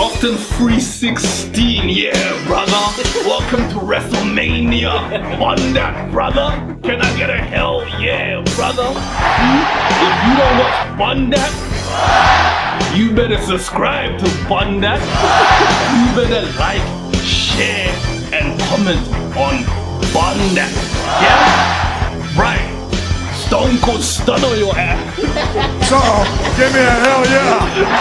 Austin 316, yeah, brother. Welcome to WrestleMania. BunDat, brother. Can I get a hell yeah, brother? If you don't watch BunDat, you better subscribe to BunDat. You better like, share, and comment on BunDat. Yeah? Right. Stone Cold Stun on your ass. So, give me a hell yeah.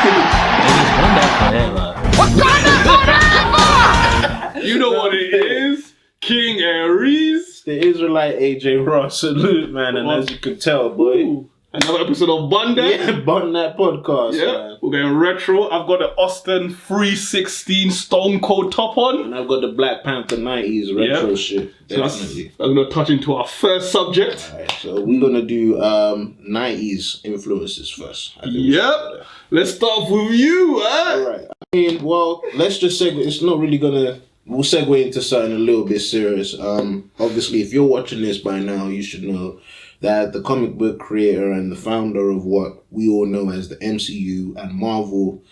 You know what it is. King Aries. The Israelite AJ Ross. Salute, man. And as you can tell, boy. Ooh. Another episode of BunDat. Yeah, BunDat podcast. Yeah, man. we're going retro. I've got the Austin 316 Stone Cold top on. And I've got the Black Panther 90s retro shit. So Definitely. I'm going to touch into our first subject. Alright, so we're going to do 90s influences first. I think we should do Yep. that. Let's start with you, huh? Alright. I mean, well, let's just segue. It's not really going to... We'll segue into something a little bit serious. Obviously, if you're watching this by now, you should know that the comic book creator and the founder of what we all know as the MCU and Marvel,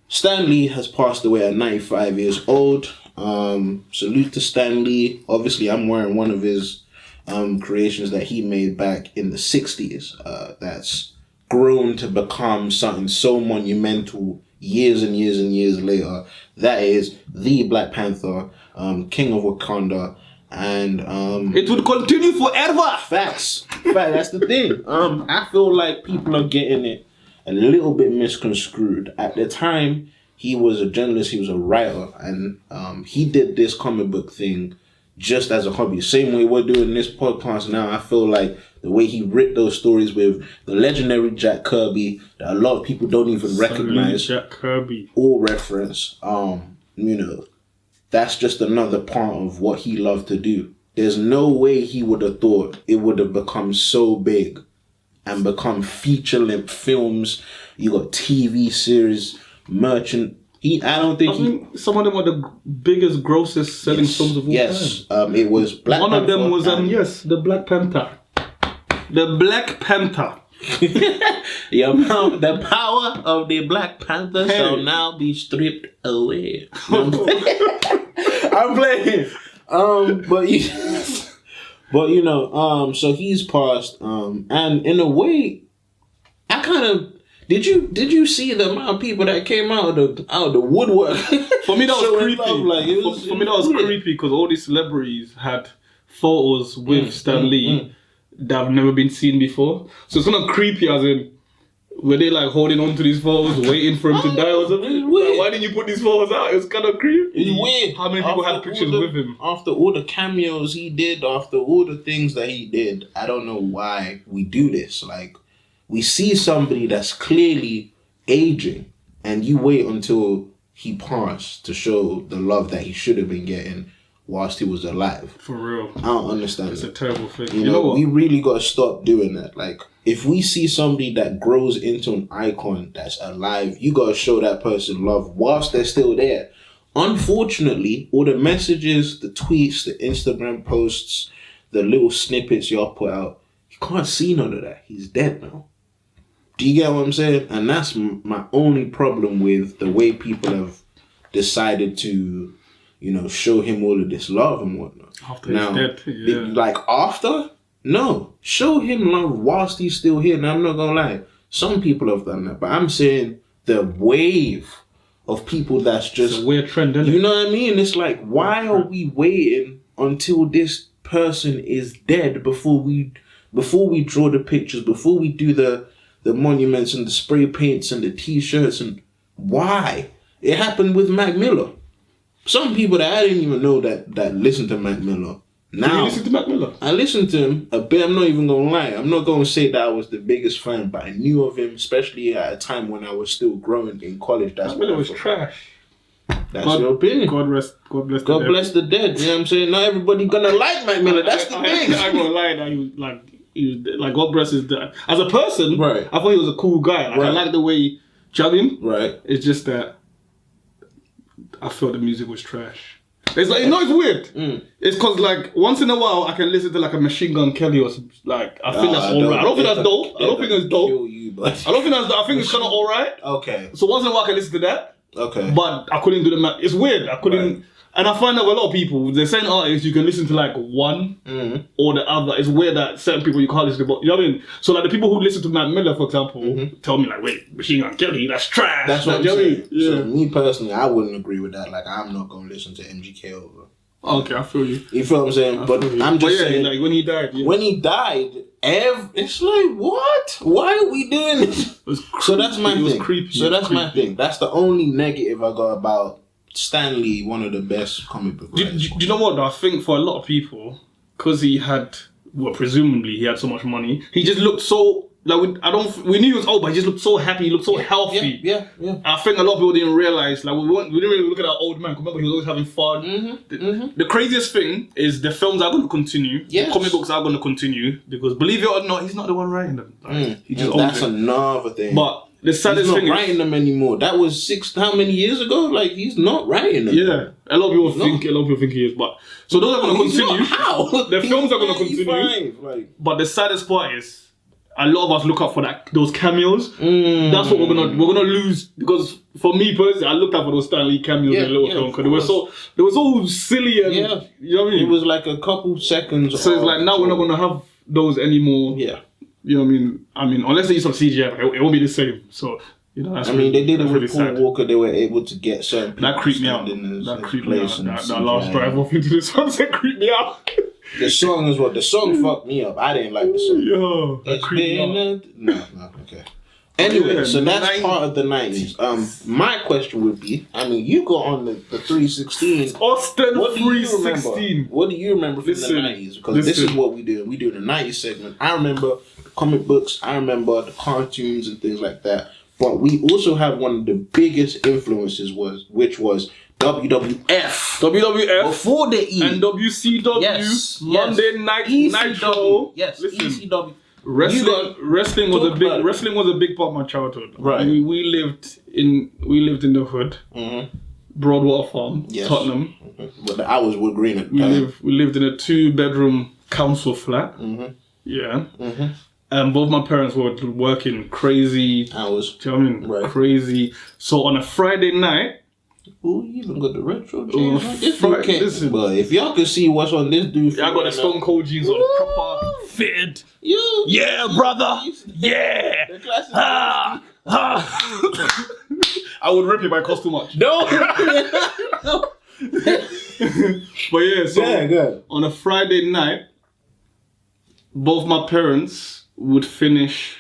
Stan Lee, has passed away at 95 years old. Salute to Stan Lee. Obviously, I'm wearing one of his creations that he made back in the 60s. That's grown to become something so monumental years and years and years later. That is the Black Panther, King of Wakanda. And It would continue forever. Facts. That's the thing. I feel like people are getting it a little bit misconstrued. At the time, he was a journalist, he was a writer, and he did this comic book thing just as a hobby. Same way we're doing this podcast now. I feel like the way he writ those stories with the legendary Jack Kirby that a lot of people don't even recognize Jack Kirby or reference. You know, that's just another part of what he loved to do. There's no way he would have thought it would have become so big and become feature-length films. You got TV series, merchant. I think some of them are the biggest, grossest selling films of all time. It was Black One Panther. of them was the Black Panther. The Black Panther. The power of the Black Panther shall now be stripped away. I'm playing. But you know, so he's passed. And in a way, I kind of did you see the amount of people that came out of the woodwork? For me, that was creepy. Love, for me, that was creepy because all these celebrities had photos with Stan Lee that have never been seen before. So it's kind of creepy, as in, were they like holding on to these photos, waiting for him to die or something? Why didn't you put these photos out? It was kind of creepy. It's weird. How many people had pictures with him? After all the cameos he did, after all the things that he did, I don't know why we do this. Like, we see somebody that's clearly aging, and you wait until he passed to show the love that he should have been getting whilst he was alive. For real. I don't understand. It's a terrible thing. You know what? We really got to stop doing that. Like, if we see somebody that grows into an icon that's alive, you got to show that person love whilst they're still there. Unfortunately, all the messages, the tweets, the Instagram posts, the little snippets y'all put out, you can't see none of that. He's dead now. Do you get what I'm saying? And that's my only problem with the way people have decided to, you know, show him all of this love and whatnot. After he's dead, yeah. Like, after? No. Show him love whilst he's still here. Now, I'm not going to lie. Some people have done that. But I'm saying the wave of people that's just... It's a weird trend, isn't it? You know what I mean? It's like, why are we waiting until this person is dead before we draw the pictures, before we do the monuments and the spray paints and the t-shirts? And why? It happened with Mac Miller. Some people that I didn't even know that listen to Mac Miller. Now, did you listen to Mac Miller? I listened to him a bit. I'm not even going to lie. I'm not going to say that I was the biggest fan, but I knew of him, especially at a time when I was still growing in college. That's Mac Miller was trash. That's your opinion. God bless the dead. You know what I'm saying? Not everybody gonna like Mac Miller. That's the thing. I'm gonna lie that he was like God bless his dead. As a person, right, I thought he was a cool guy. Like, I like the way he jabbing. Right. It's just that I felt the music was trash. It's like, you know, it's weird. It's cause like once in a while I can listen to like a Machine Gun Kelly or something. Like I think that's alright. I don't think that's dope. I don't think it's dope. Kill you, but I don't think that's. I think it's kind of alright. Okay. So once in a while I can listen to that. Okay. But I couldn't do the math. It's weird. I couldn't. Right. And I find that with a lot of people, they're saying artists, you can listen to like one or the other. It's weird that certain people you can't listen to. You know what I mean? So like the people who listen to Matt Miller, for example, tell me like, wait, Machine Gun Kelly, that's trash. That's what I'm saying. saying. Yeah. So me personally, I wouldn't agree with that. Like, I'm not going to listen to MGK over. Okay, I feel you. You feel what I'm saying? I'm just saying, like when he died. Yeah. When he died, it's like, what? Why are we doing this? So that's my thing. Creepy. So that's my thing. That's the only negative I got about Stan Lee, one of the best comic book writers. Do you know what? I think for a lot of people, because he had, presumably he had so much money, he just looked so. Like we knew he was old, but he just looked so happy. He looked so healthy. Yeah. I think a lot of people didn't realize. Like we didn't really look at that old man. Remember, he was always having fun. The craziest thing is the films are going to continue. Yes. The comic books are going to continue because, believe it or not, he's not the one writing them. Like, he just that's another thing. But the saddest thing he's not writing them anymore. That was how many years ago? Like, he's not writing them. Yeah, a lot of people think he is. But so those are going to continue. How? The films are going to continue. But the saddest part is, a lot of us look up for those cameos. That's what we're gonna lose, because for me personally, I looked up for those Stan Lee cameos in a little film because they were so silly and you know what I mean. It was like a couple seconds. So it's like now we're not gonna have those anymore. Yeah, you know what I mean. I mean, unless they use some CGI, it won't be the same. So you know, that's they did it with really Paul sad. Walker. They were able to get certain. That creeped me out. That creeped me out. That last drive off into the sunset creeped me out. The song is what the song fucked me up. I didn't like the song. Yo, that No, okay. Anyway, so that's 90s. Part of the 90s. My question would be, I mean, you got on the 316. Austin 316. What do you remember from the 90s? Because this is what we do. We do the 90s segment. I remember comic books. I remember the cartoons and things like that. But we also have one of the biggest influences which was WWF. Before the E. And WCW. Monday Night Nitro. Yes, ECW. Wrestling was a big part of my childhood. Right. We lived in the hood. Broadwater Farm, Tottenham. But the hours were green at the time. We lived in a 2-bedroom council flat. Yeah. And both my parents were working crazy hours. Do you know what I mean? Right. Crazy. So on a Friday night. Ooh, you even got the retro jeans. Listen, but if y'all could see what's on this dude, I got the Stone Cold jeans on, proper fitted. Yeah, brother. Yeah. I would rip it by cost too much. No. But yeah, so on a Friday night, both my parents would finish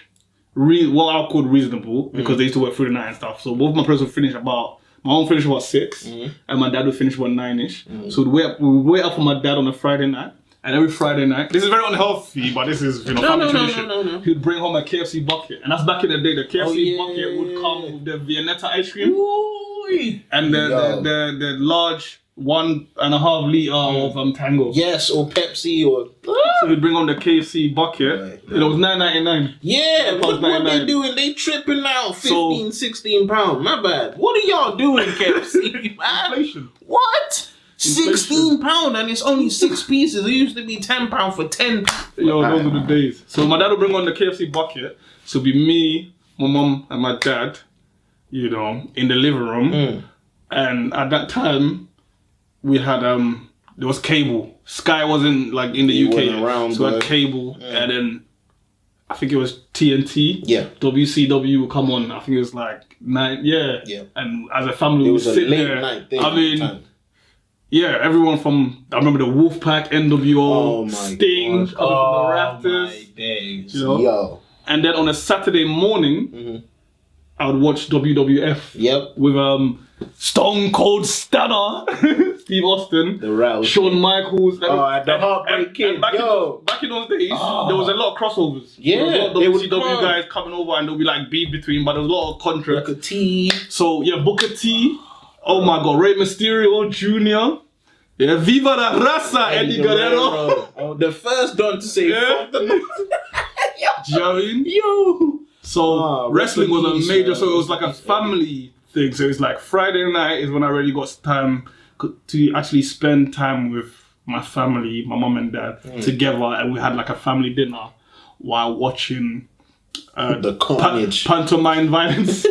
what I called reasonable, because they used to work through the night and stuff. So both my parents would finish my mom finished about 6, and my dad would finish about 9ish. So we'd wait up for my dad on a Friday night, and every Friday night, this is very unhealthy, but this is family tradition. No. He'd bring home a KFC bucket, and that's back in the day. The KFC bucket would come with the Viennetta ice cream, and the large 1.5 liter of Tango. Yes, or Pepsi or. So we'd bring on the KFC bucket. Right. It was $9.99. Yeah, what they doing? They tripping now. 15, 16 pounds. My bad. What are y'all doing, KFC? Inflation. What? 16 pounds, and it's only 6 pieces. It used to be £10 for 10. Yo, those are the days. So my dad would bring on the KFC bucket. So it'd be me, my mom, and my dad, in the living room. And at that time, we had there was cable. Sky wasn't like in the UK around, so we had cable, and then I think it was TNT. Yeah. WCW would come on. I think it was like 9. Yeah. And as a family, we would sit there. Night thing everyone from, I remember the Wolfpack, NWO, Sting, coming from the rafters. My days. Yo. And then on a Saturday morning, I would watch WWF. With Stone Cold Stunner, Steve Austin, the Rouse, Shawn Michaels, the Heartbreak Kid. Back in those days, there was a lot of crossovers. Yeah, there was a lot of WCW guys coming over, and there'll be like beef between, but there was a lot of contracts. Booker T. So Booker T. Oh my God, Rey Mysterio Jr. Yeah, Viva la Raza, Eddie Guerrero. The first don to say fuck the. Do you know what I mean? So wrestling was a major, so it was like a family thing. So it's like Friday night is when I really got time to actually spend time with my family, my mom and dad together, and we had like a family dinner while watching the carnage, pantomime violence,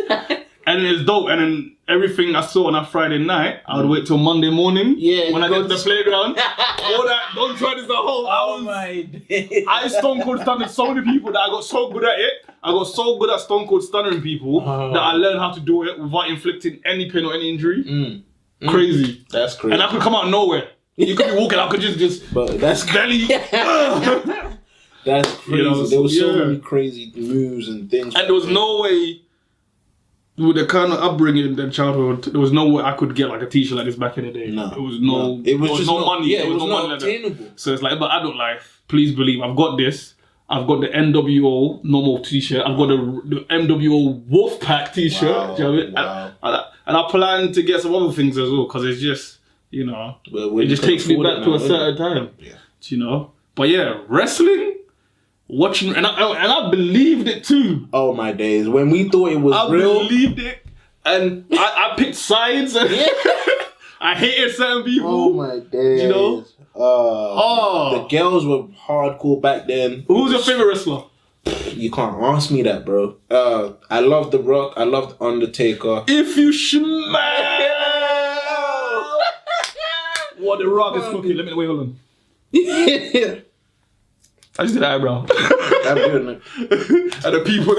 and it's dope. And then everything I saw on that Friday night, I would wait till Monday morning. Yeah, when I go get to the playground. All that, don't try this at home. my days. I stone cold stunned so many people that I got so good at it. I got so good at stone cold stunning people that I learned how to do it without inflicting any pain or any injury. Crazy. That's crazy. And I could come out of nowhere. You could be walking, I could just But that's belly. That's crazy. You know, there was so yeah. many crazy moves and things. And there was no way, with the kind of upbringing and childhood, there was no way I could get like a t-shirt like this back in the day. No. It was no, It was just no not, money. Yeah, there it was was no not money like that. attainable. So it's like, but adult life, please believe I've got this. I've got the NWO normal t-shirt. I've got the MWO Wolfpack t-shirt. Wow, Do you know what I mean? wow. And I plan to get some other things as well because it's just, you know, Well, it just takes me back to a certain certain time. Yeah. You know? But yeah, wrestling, watching, and I believed it too. Oh my days. When we thought it was I real. believed it. And I picked sides. And I hated certain people. Oh my days. You know? The girls were hardcore back then. Who's your favorite wrestler? You can't ask me that, bro. I love The Rock. I love The Undertaker. If you smell what The Rock is cooking. Let me wait, hold on. I just did the eyebrow. I'm doing it. And the people.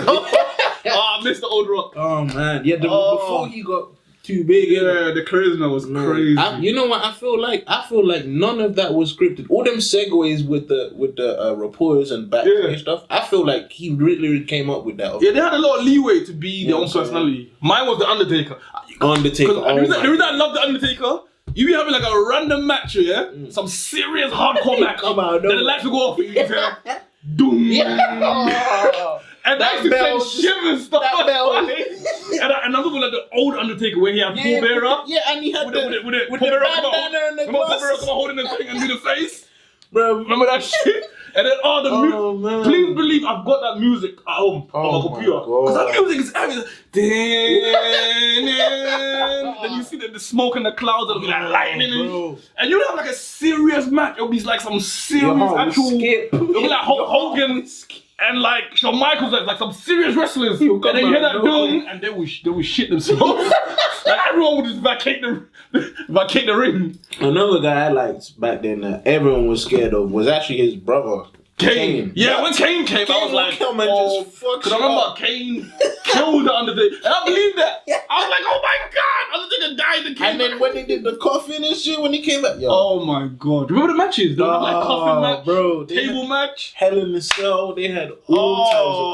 I missed the old Rock. Oh man, yeah. Before he got too big, Yeah, the charisma was crazy. You know what? I feel like none of that was scripted. All them segues with the reporters and backstage stuff. I feel like he really came up with that. Yeah, they had a lot of leeway to be their own personality. Mine was the Undertaker. Undertaker. The reason I love the Undertaker. You be having like a random match, yeah? Some serious hardcore match. Come on, then the lights will go off and you say, doom. And that bell, used to send shivers stuff. that bell. And another one like the old Undertaker where he had Paul Bearer. Yeah, and he had With the Paul Bearer bandana and the Paul Bearer glasses. come out holding the thing and do the face. Bro, Remember that shit? And then all the music. man. Please believe I've got that music at home on my my computer. God. Because that music is everything. Then you see the smoke and the clouds that'll be like lightning. bro. And you have like a serious match. It'll be like some serious Yo, actual. skip. It'll be like Hulk Hogan and like Shawn Michaels, like some serious wrestlers. And then you hear that dong and they will shit themselves. Like everyone would just vacate the ring. Another guy I liked back then that everyone was scared of was actually his brother. Kane. Yeah, when Kane came, I was will like, come and just fuck because I shit remember up. Kane killed the Undertaker, and I believed that. I was like, oh my god, Undertaker died and came And then back. when they did the coffin and shit, when he came back, yo. Oh my god, remember the matches? They had like coffin match, bro, they table match. Hell in the Cell, they had all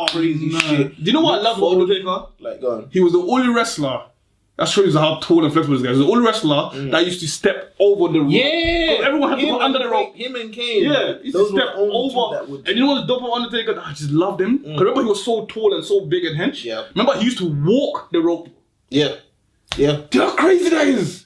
types of crazy man. shit. Do you know what I love about Undertaker? Like, go on. He was the only wrestler. That shows you how tall and flexible this guy is. He was the only wrestler that used to step over the rope. Yeah, 'Cause everyone had to go under the rope. Him and Kane. Yeah, he used to those were step the only two over. that would. And you know what's dope about Undertaker? I just loved him. 'Cause remember, he was so tall and so big and hench. Yeah. Remember, he used to walk the rope. Yeah, yeah. Do you know how crazy that is?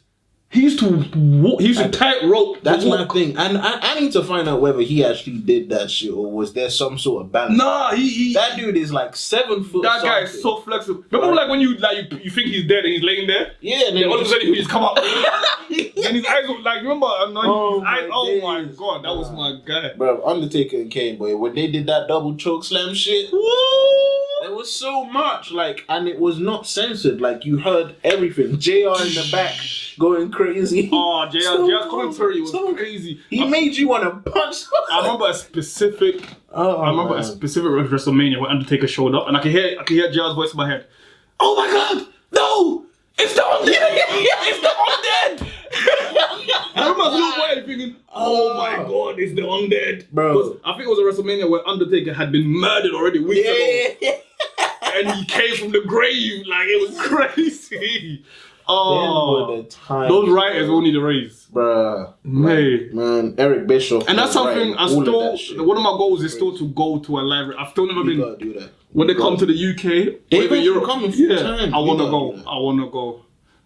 He used to walk. He used to tight rope. That's walk. my thing, and I need to find out whether he actually did that shit or was there some sort of balance. Nah, he That dude is like 7 foot. that guy is something. so flexible. Remember, like when you think he's dead and he's laying there. Yeah, and Then then all of a sudden he just come up. And his eyes were like, remember? Oh his eyes, my oh my days. god, that was my guy. Bro, Undertaker and Kane, boy, when they did that double choke slam shit, there was so much, like, and it was not censored. Like, you heard everything. JR in the back going crazy. Oh, JR's So commentary was so- crazy. He made you want to punch. I remember a specific. I remember a specific WrestleMania where Undertaker showed up, and I could hear JR's voice in my head. Oh my god, no! It's the undead! It's the undead! I remember as a little boy thinking, oh my god, it's the undead. Bro. Because I think it was a WrestleMania where Undertaker had been murdered already weeks ago. And he came from the grave, like it was crazy. Oh, those writers all need a raise. Bruh. Hey. Man, Eric Bischoff. And that's something I still, one of my goals is Crazy. still to go to a library. I've still never You been. gotta do that. When they come to the UK, They or even go Europe, coming full yeah, time. I You want to gotta go. do that. I want to go.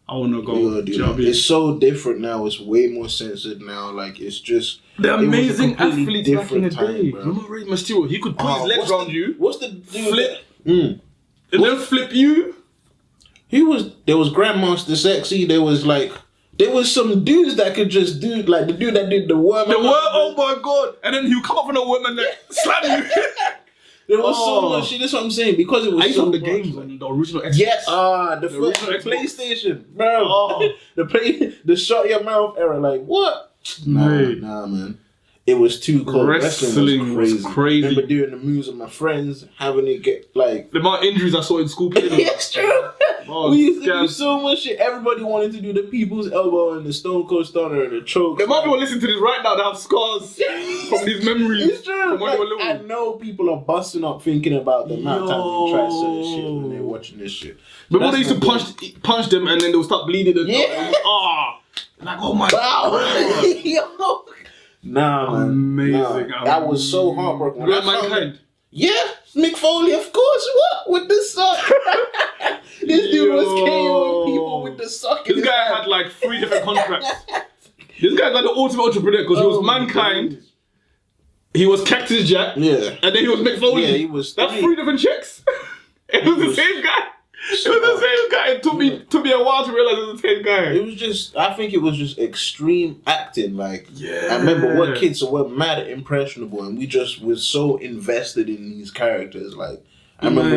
I want to go. You gotta Do do you know what I that. mean? It's so different now. It's way more censored now. Like, it's just... The it was a amazing completely athletes back in the different day. time, bro. Remember Rey Mysterio? He could put his legs what's around the- you, What's the dude flip, that- and then flip you. There was Grandmaster Sexy. There was some dudes that could just do, like the dude that did the worm. The word, oh my god! And then he'll come up from the worm and then slam you. There was so much shit. That's what I'm saying. Because it was I used to so have the much, games like- on the original Xbox. Yes, the original Xbox. PlayStation, bro. Oh. the shut your mouth era. Like what? Mate. Nah, man. It was too cold. Wrestling was crazy. I remember doing the moves with my friends, having it get like. The amount of injuries I saw in school. It's true. Oh, We used to do scams. so much shit. Everybody wanted to do the people's elbow and the Stone Cold Stunner and the choke. There might be people listening to this right now that have scars from these memories. It's true. From when they were Like, I little. know people are busting up thinking about the amount of times they tried certain shit when they're watching this shit. But when That's they used to not punch them and then they'll start bleeding and Yeah. like, oh my Wow. god. Yo. Nah, man. Amazing. Nah. That was so heartbroken. When Real I found Mankind. Yeah, Mick Foley, of course. What? With the sock. This dude was KOing people with the sock. in This his guy hand. had like 3 different contracts. This guy's like the ultimate entrepreneur because he was Mankind, he was Cactus Jack, Yeah. and then he was Mick Foley. Yeah, he was That's three. 3 different checks. It was the same guy. It was the same guy. It took me a while to realize it was the same guy. It was just, I think it was just extreme acting. Like, Yeah. I remember what kids were mad impressionable, and we just were so invested in these characters. Like, I remember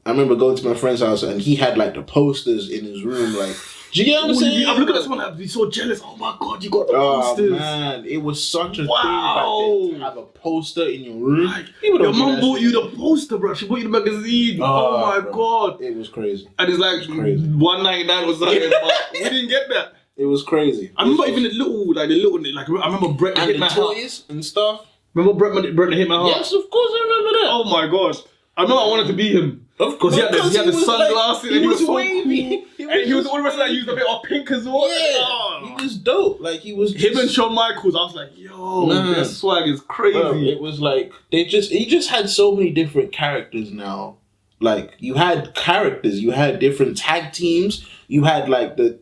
I remember going to my friend's house, and he had like the posters in his room. Like, do you get what I'm saying? I'm looking at someone I'd be so jealous. Oh my god, you got the Oh posters. man, it was such a Wow. thing back then to have a poster in your room. Like, People your don't do mum that bought shit. you the poster, bro. She bought you the magazine. Oh, my bro. god. It was crazy. And it's like crazy. $1.99 or something, but we didn't get that. It was crazy. I remember even the little, I remember Brett and hit the my house. toys and stuff. Remember Brett hit my house? Yes, of course I remember that. Oh my god. I know I wanted to be him. Of Because he had the was sunglasses like, and he was so wavy. cool. And he was the only person that used a bit of pink as well. Yeah, Oh. he was dope. Like he was Him just, and Shawn Michaels, I was like, yo, Man. their swag is crazy. bro, it was like he just had so many different characters now. Like you had characters, you had different tag teams, you had like the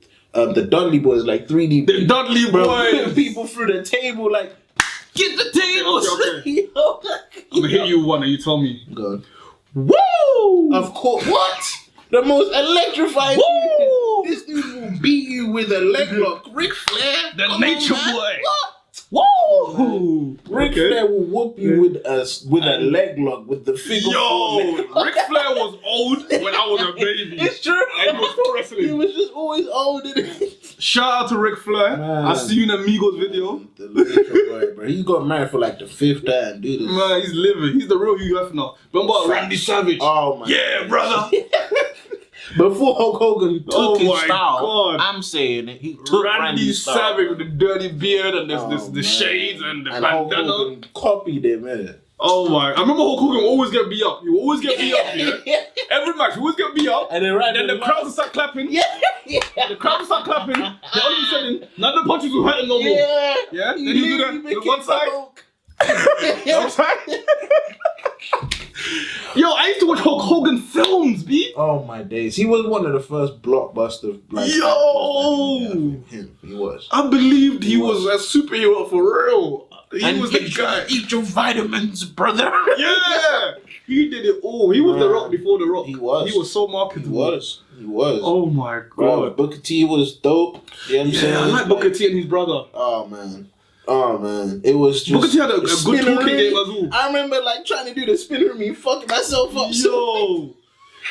Dudley Boys, like 3D. The Dudley bro, Boys. people through the table, like get the tables. Okay. I'm gonna hit you one and you tell me. God. Woo! Of course. What? The most electrifying. Woo! This dude will beat you with a leg lock. Ric Flair. The Come on, Nature man. Boy. What? Woo! Ric Flair will whoop you with a leg lock with the figure. Yo, Ric Flair was old when I was a baby. It's true. And he was still He wrestling. was just always old. Shout out to Ric Flair. Man. I see you in Amigos video. The Nature Boy, bro. He got married for like the 5th time, dude. Man, he's living. He's the real Hugh Hefner. Remember Randy Savage? Oh my. Yeah, brother. Before Hulk Hogan took Oh his my style, God. I'm saying it. He took Randy Randy's style. Savage with the dirty beard and Oh, the man. shades and the Hulk bandana. Hogan copied him, man. Oh my! I remember Hulk Hogan always get beat up. He would always get beat up. Yeah. Every match, he always get beat up. And then Then the crowd will start clapping. Yeah, yeah. The crowd will start clapping. Then all of a sudden, none of the punches will hurt him no more. Yeah. Yeah? Then You you do literally the became one side. Hulk. One side. Yo, I used to watch Hulk Hogan films, B. Oh my days. He was one of the first blockbuster like Yo! actors, man. Yeah, him. He was. I believed he was a superhero for real. He was the eat guy. Eat your vitamins, brother. Yeah! He did it all. He was the Rock before the Rock. He was. He was so He marketable. was. He was. Oh my Bro, god. Booker T was dope. You know what I'm saying? Yeah, I like Booker T and his brother. Oh man. Oh man. It was just Booker T had a good talking spinnery. game as well. I remember like trying to do the spinner me, fucking myself up. Yo!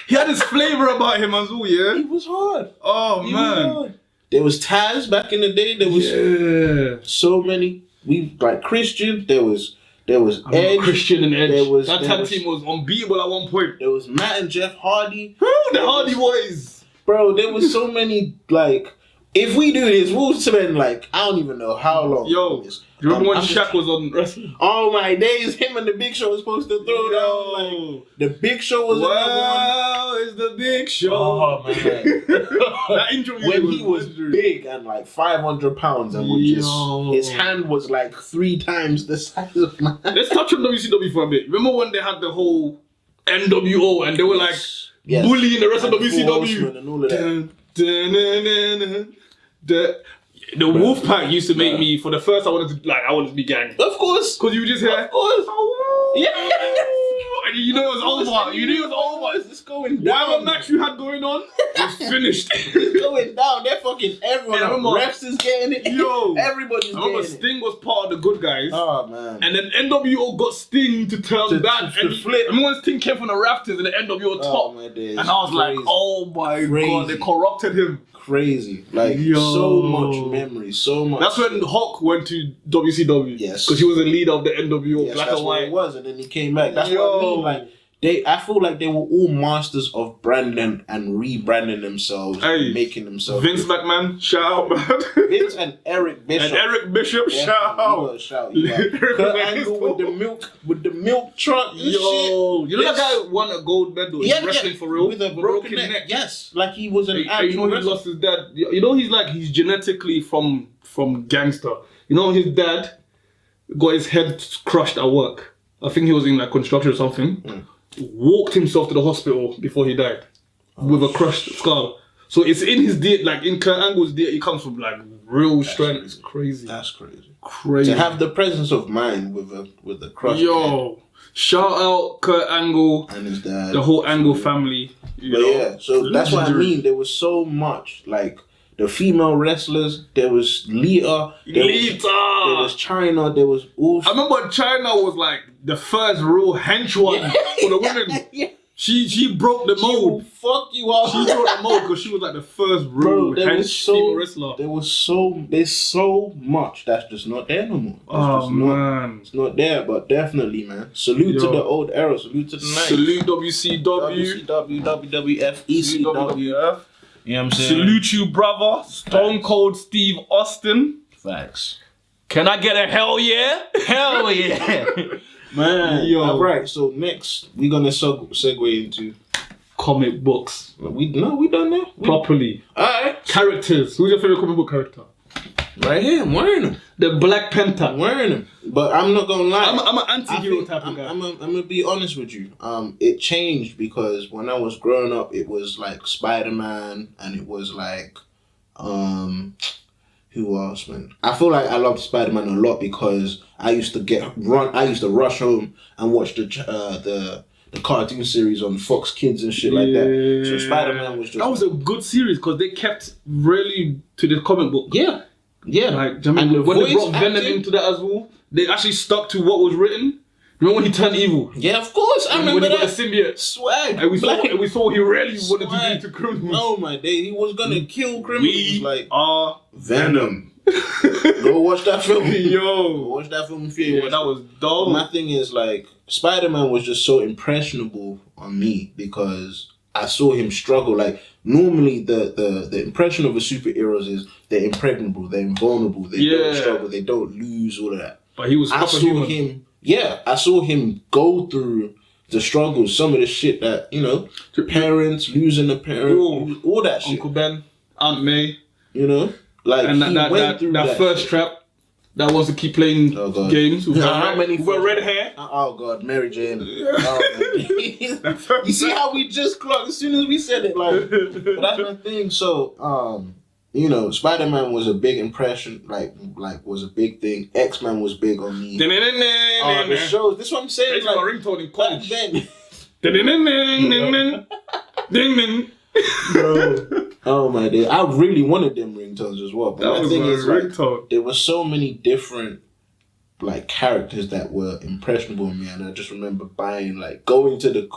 He had his flavor about him as well, yeah? He was hard. Oh He was man. hard. There was Taz back in the day. There was Yeah. so many. We like Christian. There was I remember Edge. Christian and Edge. There was- that there tag was- team was unbeatable at one point. There was Matt and Jeff Hardy. Woo, the Hardy Boys. Bro, there was so many like. If we do this, we'll spend like I don't even know how long. Yo, on this. do you remember when I'm Shaq was on wrestling? Oh my days, him and the Big Show was supposed to throw down. Like the Big Show was another one. Wow, it's the big show. Oh man. That intro When he was legendary. big and like 500 pounds and would just Yo. his hand was like 3 times the size of mine. Let's touch on WCW for a bit. Remember when they had the whole NWO and they were like Yes. bullying the rest of And Four WCW? Horsemen and all of that. Dun, dun, dun, dun, dun. The Wolfpack used to make me, for the first I wanted to be gang. Of course. Because you would just hear, Of course. oh, Yeah. you know it was over. You knew it was over. It's going Whatever down. match you had going on, was finished. It's going down. They're fucking everyone. Yeah, I remember- Refs is getting it. Yo. Everybody's I remember getting it. Sting was part of the good guys. Oh man. And then NWO got Sting to turn back to and flip. I remember when Sting came from the Raptors and the NWO top. my days. And I was like, Crazy. oh my Crazy. god, they corrupted him. Crazy. Like Yo. so much memory. So much. That's when Hawk went to WCW. Yes. Because he was the leader of the NWO, Yes, black that's and what white. it was, and then he came back. That's what I Yo. mean. Like I feel like they were all masters of branding and rebranding themselves, Hey, and making themselves. Vince McMahon, shout out, man. Vince and Eric Bishop. And Eric Bishop, shout out. Shout. Eric Kurt was Angle like, with the milk truck. And shit. Yo, you know Yes. that guy won a gold medal in wrestling for real? With a broken neck. Yes, like he was an You actual know he wrestler. lost his dad. You know he's genetically from gangster. You know his dad got his head crushed at work. I think he was in like construction or something. Walked himself to the hospital before he died with a crushed skull. So it's in his DNA, like in Kurt Angle's DNA, he comes from like real strength. It's crazy. That's crazy. Crazy. To have the presence of mind with a crush. Yo, shout out Kurt Angle, And his dad. the whole Angle family. You But know? yeah, so that's what I Legendary. mean. There was so much, like the female wrestlers. There was Lita. There was China. There was all. I remember China was like the first real hench one for the women. Yeah. She broke the She will mold. fuck you up. She broke the mold because she was like the first Bro, real there was hench female wrestler. there's so much that's just not there no more. It's Oh just not, man. it's not there, but definitely, man. Salute to Yo. the old era. Salute to the 90s. Salute WCW. WCW, WWF, ECW. You know what I'm saying? Salute you, brother. Stone Cold Steve Austin. Facts. Can I get a hell yeah? Hell yeah. Man. Yo. Alright, so next we're gonna segue into Comic books. we done that? Properly. Alright. Characters. Who's your favorite comic book character? Right here, I'm wearing them. The Black Panther. I'm wearing them. But I'm not gonna lie. I'm an I anti-hero think type of guy. I'm gonna be honest with you. It changed because when I was growing up, it was like Spider-Man, and it was like, who else, man? I feel like I loved Spider-Man a lot because I used to rush home and watch the cartoon series on Fox Kids and shit like that. So Spider-Man was just That was a good series because they kept really to the comic book. yeah. Like, do you And remember the when they voice brought Venom acting- into that as well? They actually stuck to what was written. Remember when he turned evil? Yeah, of course. I When remember he got that. the symbiote. Swag. And we saw, Black. and we saw what he really wanted to Swag. do to criminals. No, my day. He was gonna kill criminals. We Like are Venom. Go watch that film. Go Yo. watch that film if you Yeah, that was But dope. my thing is like Spider-Man was just so impressionable on me because I saw him struggle. Like normally the impression of a superhero is they're impregnable, they're invulnerable, they don't Yeah. struggle, they don't lose, all of that. But he was I proper saw human. him I saw him go through the struggles, some of the shit that, parents, losing a parent, Ooh. all that shit. Uncle Ben, Aunt May, Like and he that went through that first shit. trap that wants to keep playing Oh, God. games with How many with red first- hair. Oh God, Mary Jane. Oh, man. You see how we just clocked as soon as we said it, like. But that's my thing. So, Spider-Man was a big impression. Like was a big thing. X-Men was big on me. The shows. This is what I'm saying. It's my Like, ringtone in back college. then, Ding. bro. Oh my day. I really wanted them ringtones as well. But That my was thing my is, like, ringtone. there were so many different characters that were impressionable on me, and I just remember going to the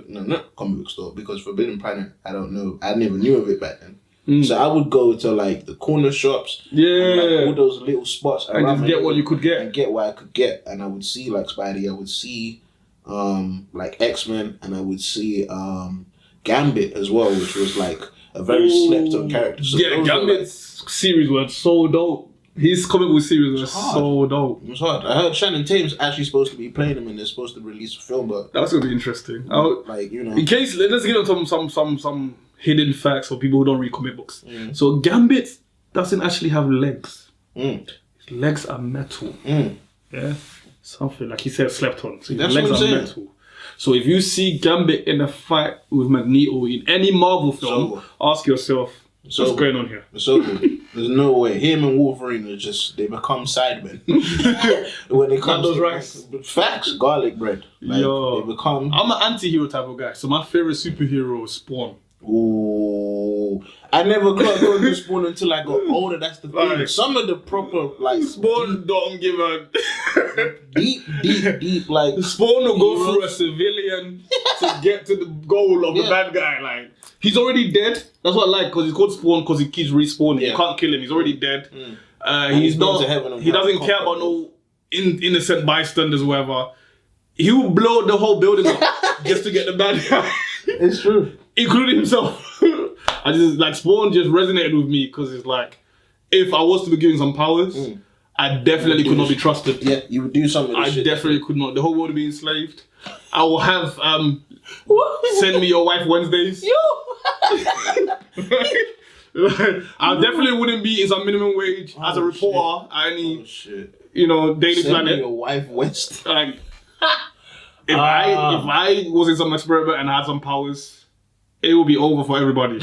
not comic book store, because Forbidden Planet, I don't know, I never knew of it back then. So I would go to the corner shops, and, Yeah. all those little spots And around just my get what neighborhood you could get. and get what I could get, and I would see Spidey, I would see X-Men, and I would see Gambit as well, which was a very slept on character. So Yeah, those were, Gambit's series were so dope. His comic book series was hard. so dope. it was hard. I heard Shannon Tatum's actually supposed to be playing him, and they're supposed to release a film, but That's gonna be interesting. In case, let's get on some hidden facts for people who don't read comic books. So Gambit doesn't actually have legs. Mm. His legs are metal. Mm. Yeah, something like he said, slept on. So his That's legs what are I'm saying. metal. So if you see Gambit in a fight with Magneto in any Marvel film, So- ask yourself, what's So- going on here? It's so good. There's no way. Him and Wolverine are just, they become sidemen. When it comes Nando's to rice. Facts, garlic bread. Like, Yo. they become... I'm an anti-hero type of guy, so my favorite superhero is Spawn. Ooh. I never got going to Spawn until I got older. That's the thing. Like, Some of the proper, like... Spawn don't give a... deep, like... Spawn will go heroes. through a civilian to get to the goal of the bad guy. Like, he's already dead. That's what I like, because he's called Spawn because he keeps respawning. Yeah. You can't kill him. He's already dead. he's been to heaven and He hell. doesn't care about no innocent bystanders or whatever. He will blow the whole building up just to get the bad guy. It's true. Including himself. I just, like, Spawn just resonated with me because it's like, if I was to be given some powers, I definitely could not be trusted. Yeah, you would do something. I definitely could not. The whole world would be enslaved. I will have send me your wife Wednesdays. I definitely wouldn't be in some minimum wage as a reporter at any, Daily Send Planet. me your wife West. Like, if I was in some experiment and I had some powers, it would be over for everybody.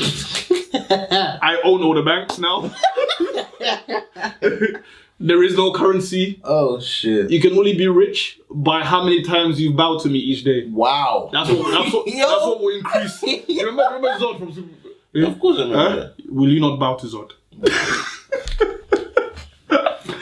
I own all the banks now. There is no currency. Oh shit! You can only be rich by how many times you bow to me each day. Wow. That's what will increase. Remember Zod from Super... Yeah, of course I remember that. Will you not bow to Zod?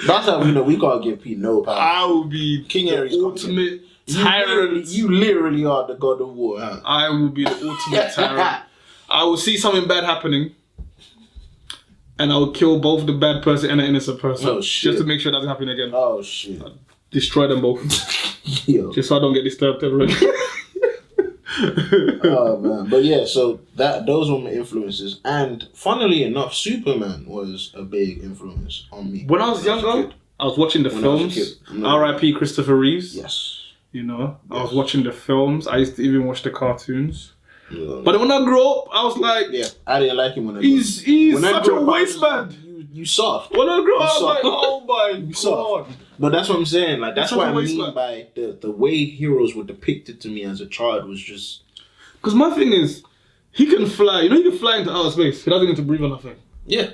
That's how we know we can't give Pete no power. I will be King Aries the ultimate tyrant. You literally are the god of war, huh? I will be the ultimate tyrant. I will see something bad happening, and I will kill both the bad person and the innocent person. Oh, shit. Just to make sure it doesn't happen again. Oh shit! Destroy them both. Yo. Just so I don't get disturbed ever again. Oh man, but yeah, so those were my influences, and funnily enough, Superman was a big influence on me. When I was younger, I was watching the films. R.I.P. Christopher Reeves. Yes. I was watching the films. I used to even watch the cartoons. Yeah. But when I grew up, I was like, I didn't like him when I he's such a waste man. You soft. When I grew up, I was soft. like, oh my You god. soft. But that's what I'm saying. Like that's Such what a I waste mean man. by the way heroes were depicted to me as a child was just. Because my thing is, he can fly. He can fly into outer space. He doesn't need to breathe on nothing. Yeah.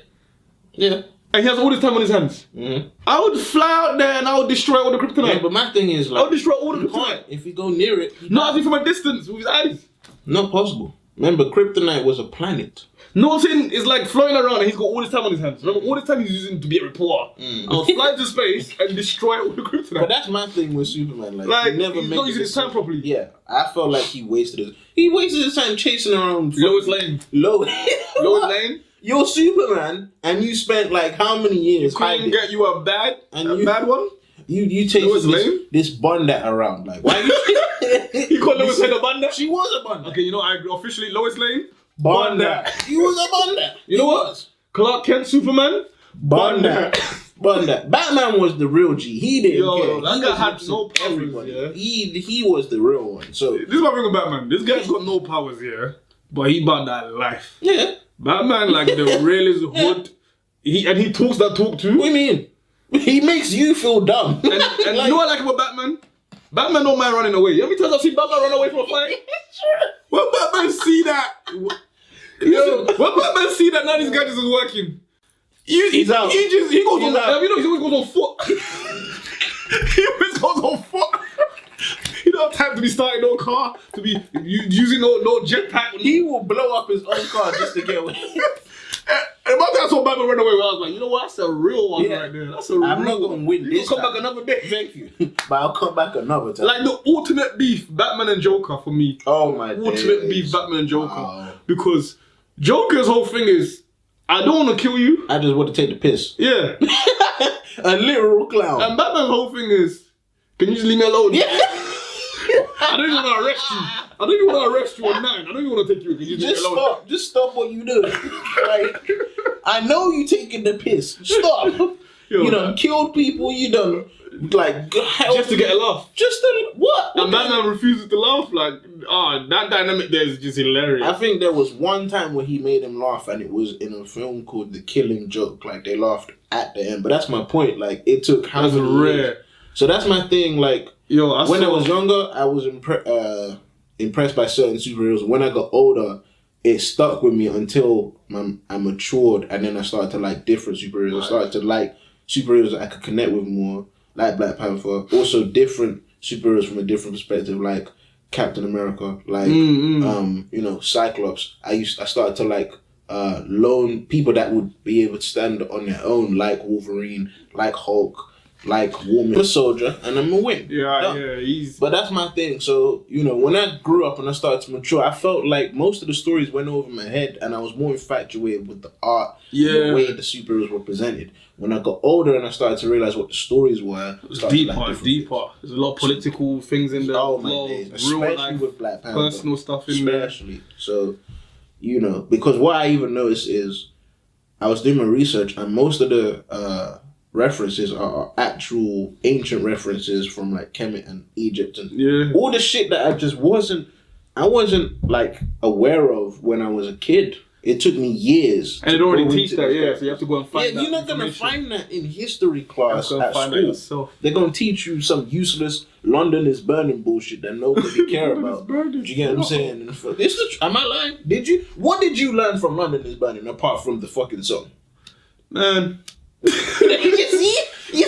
Yeah. And he has all this time on his hands. Mm-hmm. I would fly out there and I would destroy all the kryptonite. Yeah, but my thing is I like would destroy all the you kryptonite. can't. If you go near it, Not as if from a distance with his eyes. not possible. Remember, kryptonite was a planet. No, I'm saying it's like flying around and he's got all this time on his hands. Remember, all the time he's using to be a reporter. I'll fly to space and destroy all the kryptonite. But that's my thing with Superman. Like, he never he's made not using his time properly. Yeah, I felt like he wasted his time chasing around. Lois Lane. Lois Lane. You're Superman, and you spent like how many years Couldn't hiding? get you a bad one? You chasing Lois Lane? this BunDat around. Like, why you? You call Lois Lane a BunDat? She was a BunDat. Okay, I agree. Officially, Lois Lane, BunDat. He was a BunDat. You know what? Clark Kent, Superman, BunDat. BunDat. Batman was the real G. He didn't care. That He guy was had mixing no powers, everybody. yeah. He was the real one. So This is my thing with Batman. This guy's got no powers here, but he about that life. yeah. Batman, like the realest hood. He talks that talk too. What do you mean? He makes you feel dumb. And you know what I like about Batman? Batman don't mind running away. How many times I've seen Batman run away from a fight? When Batman see that, when Batman see that none of these gadgets is working, He's out. He goes He's on. out. He always goes on foot. He always goes on foot. He don't have time to be starting no car, to be using no jetpack. He will blow up his own car just to get away. And my dad saw Batman run away. I was like, you know what? That's a real one right there. That's a real one. I'm not going to win this Come time. back another day. Thank you. But I'll come back another time. Like the ultimate beef, Batman and Joker for me. Oh my Ultimate beef, Batman and Joker. Wow. Because Joker's whole thing is, I don't want to kill you. I just want to take the piss. Yeah. A literal clown. And Batman's whole thing is, can you just leave me alone? Yeah. I don't even want to arrest you. I don't even want to arrest you or nothing. I don't even want to take you. Can you just leave me alone? Stop. Just stop what you do. Like, I know you taking the piss. Stop. You done killed people. You done help Just to get a laugh. Just to what? And Batman refuses to laugh. Like, that dynamic there is just hilarious. I think there was one time where he made him laugh, and it was in a film called The Killing Joke. Like, they laughed at the end. But that's my point. Like, it took how That's many rare. years? So that's my thing. Like, when I was younger, I was impressed by certain superheroes. When I got older, it stuck with me until I matured, and then I started to like different superheroes. I started to like superheroes that I could connect with more, like Black Panther. Also different superheroes from a different perspective, like Captain America, like Cyclops. I started to like lone people that would be able to stand on their own, like Wolverine, like Hulk, like Woman. I'm a soldier and I'm a win. He's. But that's my thing. So when I grew up and I started to mature, I felt like most of the stories went over my head, and I was more infatuated with the art, the way the superheroes were presented. When I got older and I started to realize what the stories were, it was deeper. There's a lot of political things in there. Oh my days, especially with Black Panther, personal stuff in there. So, because what I even noticed is, I was doing my research, and most of the references are actual ancient references from like Kemet and Egypt and all the shit that I wasn't like aware of when I was a kid. It took me years. And it already teach that, so you have to go and find that. Yeah, you're not going to find that in history class at school. They're going to teach you some useless London is burning bullshit that nobody care about. Do you get what I'm saying? Am I lying? What did you learn from London is burning apart from the fucking song? Man. You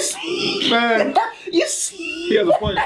see? Man. You see? He has a point.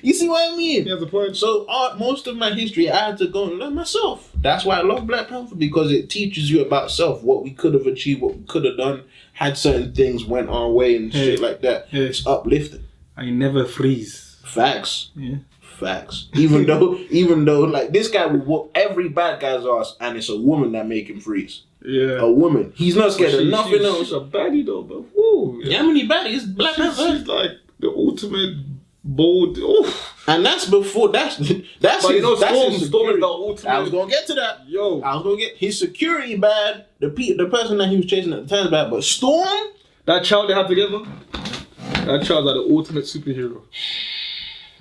You see what I mean? He has a point. So most of my history, I had to go and learn myself. That's why I love Black Panther, because it teaches you about self, what we could have achieved, what we could have done, had certain things went our way and shit like that. It's uplifting. I never freeze. Facts. Yeah. Facts. Even though like this guy will whoop every bad guy's ass, and it's a woman that make him freeze. Yeah. A woman. He's not scared of nothing else. She's a baddie though, but whoo. Yeah, how many baddies? Black Panther. She's like the ultimate bold. Oof. And that's before that's but his, Storm is the ultimate. I was gonna get to that. I was gonna get his security bad. The person that he was chasing at the time is bad, but Storm, that child they had together, that child's like the ultimate superhero.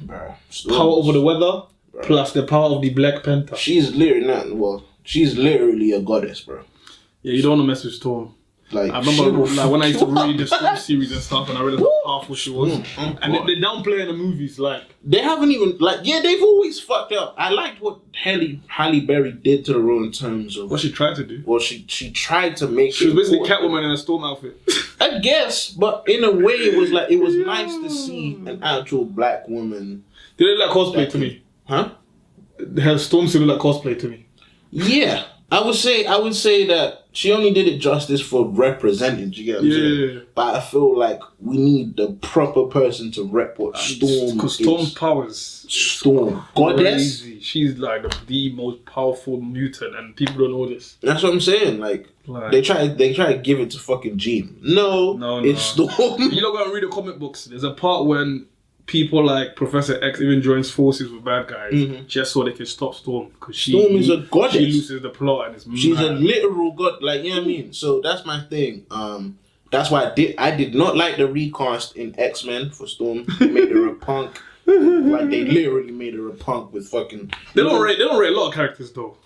Bruh, power over the weather, plus the power of the Black Panther. She's literally a goddess, bro. Yeah, you don't want to mess with Storm. Like, I remember when I used to read the Storm series and stuff, and I realized how powerful she was. And they downplay in the movies, like they haven't even they've always fucked up. I liked what Halle Berry did to the role in terms of what she tried to do. Well, she tried to make. She was basically Catwoman in a Storm outfit. I guess, but in a way, it was nice to see an actual black woman. They look like cosplay to me. Huh? Her Storm still look like cosplay to me. Yeah. I would say that she only did it justice for representing. Do you get what I'm saying? But I feel like we need the proper person to rep what Storm is. Because Storm's powers. Storm. Goddess. Crazy. She's like the most powerful mutant, and people don't know this. That's what I'm saying. Like they try to give it to fucking Jean. No. It's Storm. You're not gonna read the comic books. There's a part when people like Professor X even joins forces with bad guys just so they can stop Storm, because Storm is a goddess. She loses the plot and it's she's a literal god. Like, you know what I mean? So that's my thing. That's why I did not like the recast in X-Men for Storm. They made her a punk. Like they literally made her a punk with fucking. They don't rate a lot of characters though.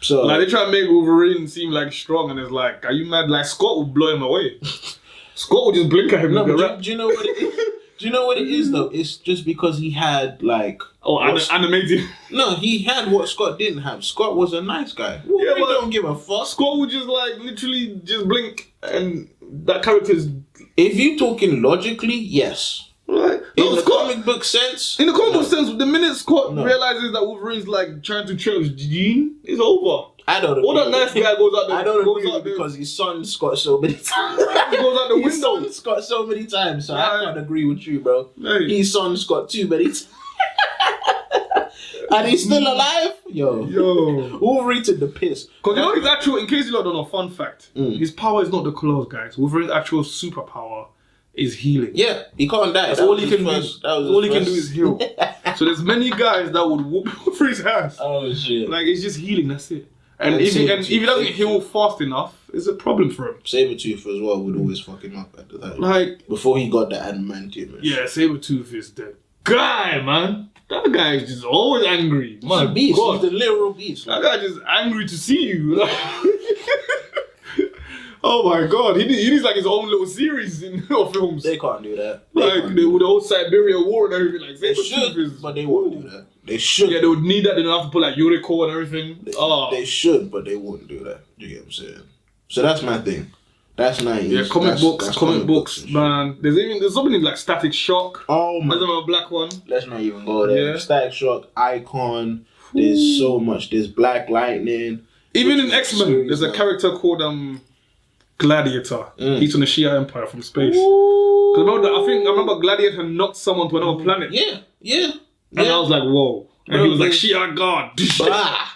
So like they try to make Wolverine seem like strong, and it's like, are you mad? Like Scott would blow him away. Scott would just blink at him. No, but do you know what it is? Do you know what it is though? It's just because he had like animated. No, he had what Scott didn't have. Scott was a nice guy. Well, yeah, but don't give a fuck. Scott would just like literally just blink, and that character's. If you talking logically, yes. Right. In the comic book sense. In the comic book sense, the minute Scott realizes that Wolverine's like trying to challenge Jean, it's over. I don't agree. All that nice guy goes out there. I don't agree because his son Scott so many times. He goes out the window. His son Scott so many times, so I can't agree with you, bro. Hey. His son Scott too many times. And he's still alive? Yo. Wolverine took the piss. Because you know his actual, in case you don't know, fun fact, his power is not the claws, guys. Wolverine's actual superpower is healing. Yeah, he can't die. That's all he can do. All he can do is heal. So there's many guys that would whoop Wolverine's ass. Oh shit. Like, it's just healing, that's it. And if he doesn't heal fast enough, it's a problem for him. Sabretooth as well would always fuck him up at the time. Like, before he got the adamantium. Yeah, Sabretooth is the guy, man. That guy is just always angry. My beast. God. He's the literal beast. That guy just angry to see you. Oh my god, he needs like his own little series in films. They can't do that. Like the whole Siberia war and everything. Like they should, but they won't do that. They should. Yeah, they would need that. They don't have to put like Yuriko and everything. They should, but they wouldn't do that. You get what I'm saying? So that's my thing. That's 90s. Yeah, comic books, and man. There's something like Static Shock. Oh my. There's a black one. Let's not even go there. Yeah. Static Shock, Icon. There's so much. There's Black Lightning. Even in X-Men, there's a character called Gladiator. He's from the Shia Empire from space. I remember Gladiator knocked someone to another planet. Yeah. And I was like, whoa. And he was like, Shia God.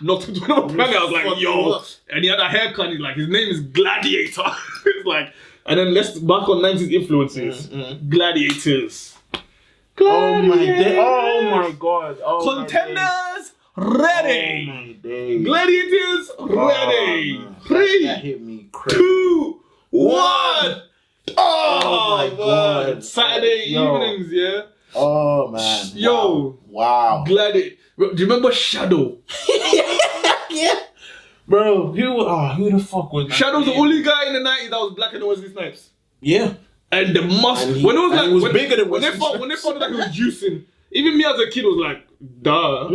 Knocked him to another planet. I was like, yo. And he had a haircut. And he's like, his name is Gladiator. It's like, and then let's back on 90s influences. Gladiators. Oh my god. Contenders ready. Oh my days. Gladiators ready. Man. 3, That hit me crazy. 2, 1. Oh my god. Saturday evenings, yeah. Oh man. Yo. Wow. Gladiator. Do you remember Shadow? Yeah. Bro, who the fuck was that? Shadow's the only guy in the 90s that was black and Wesley Snipes. Yeah. And the muscle. And When it was like, he was when, bigger than when they Wesley found out he was juicing, even me as a kid was like, duh.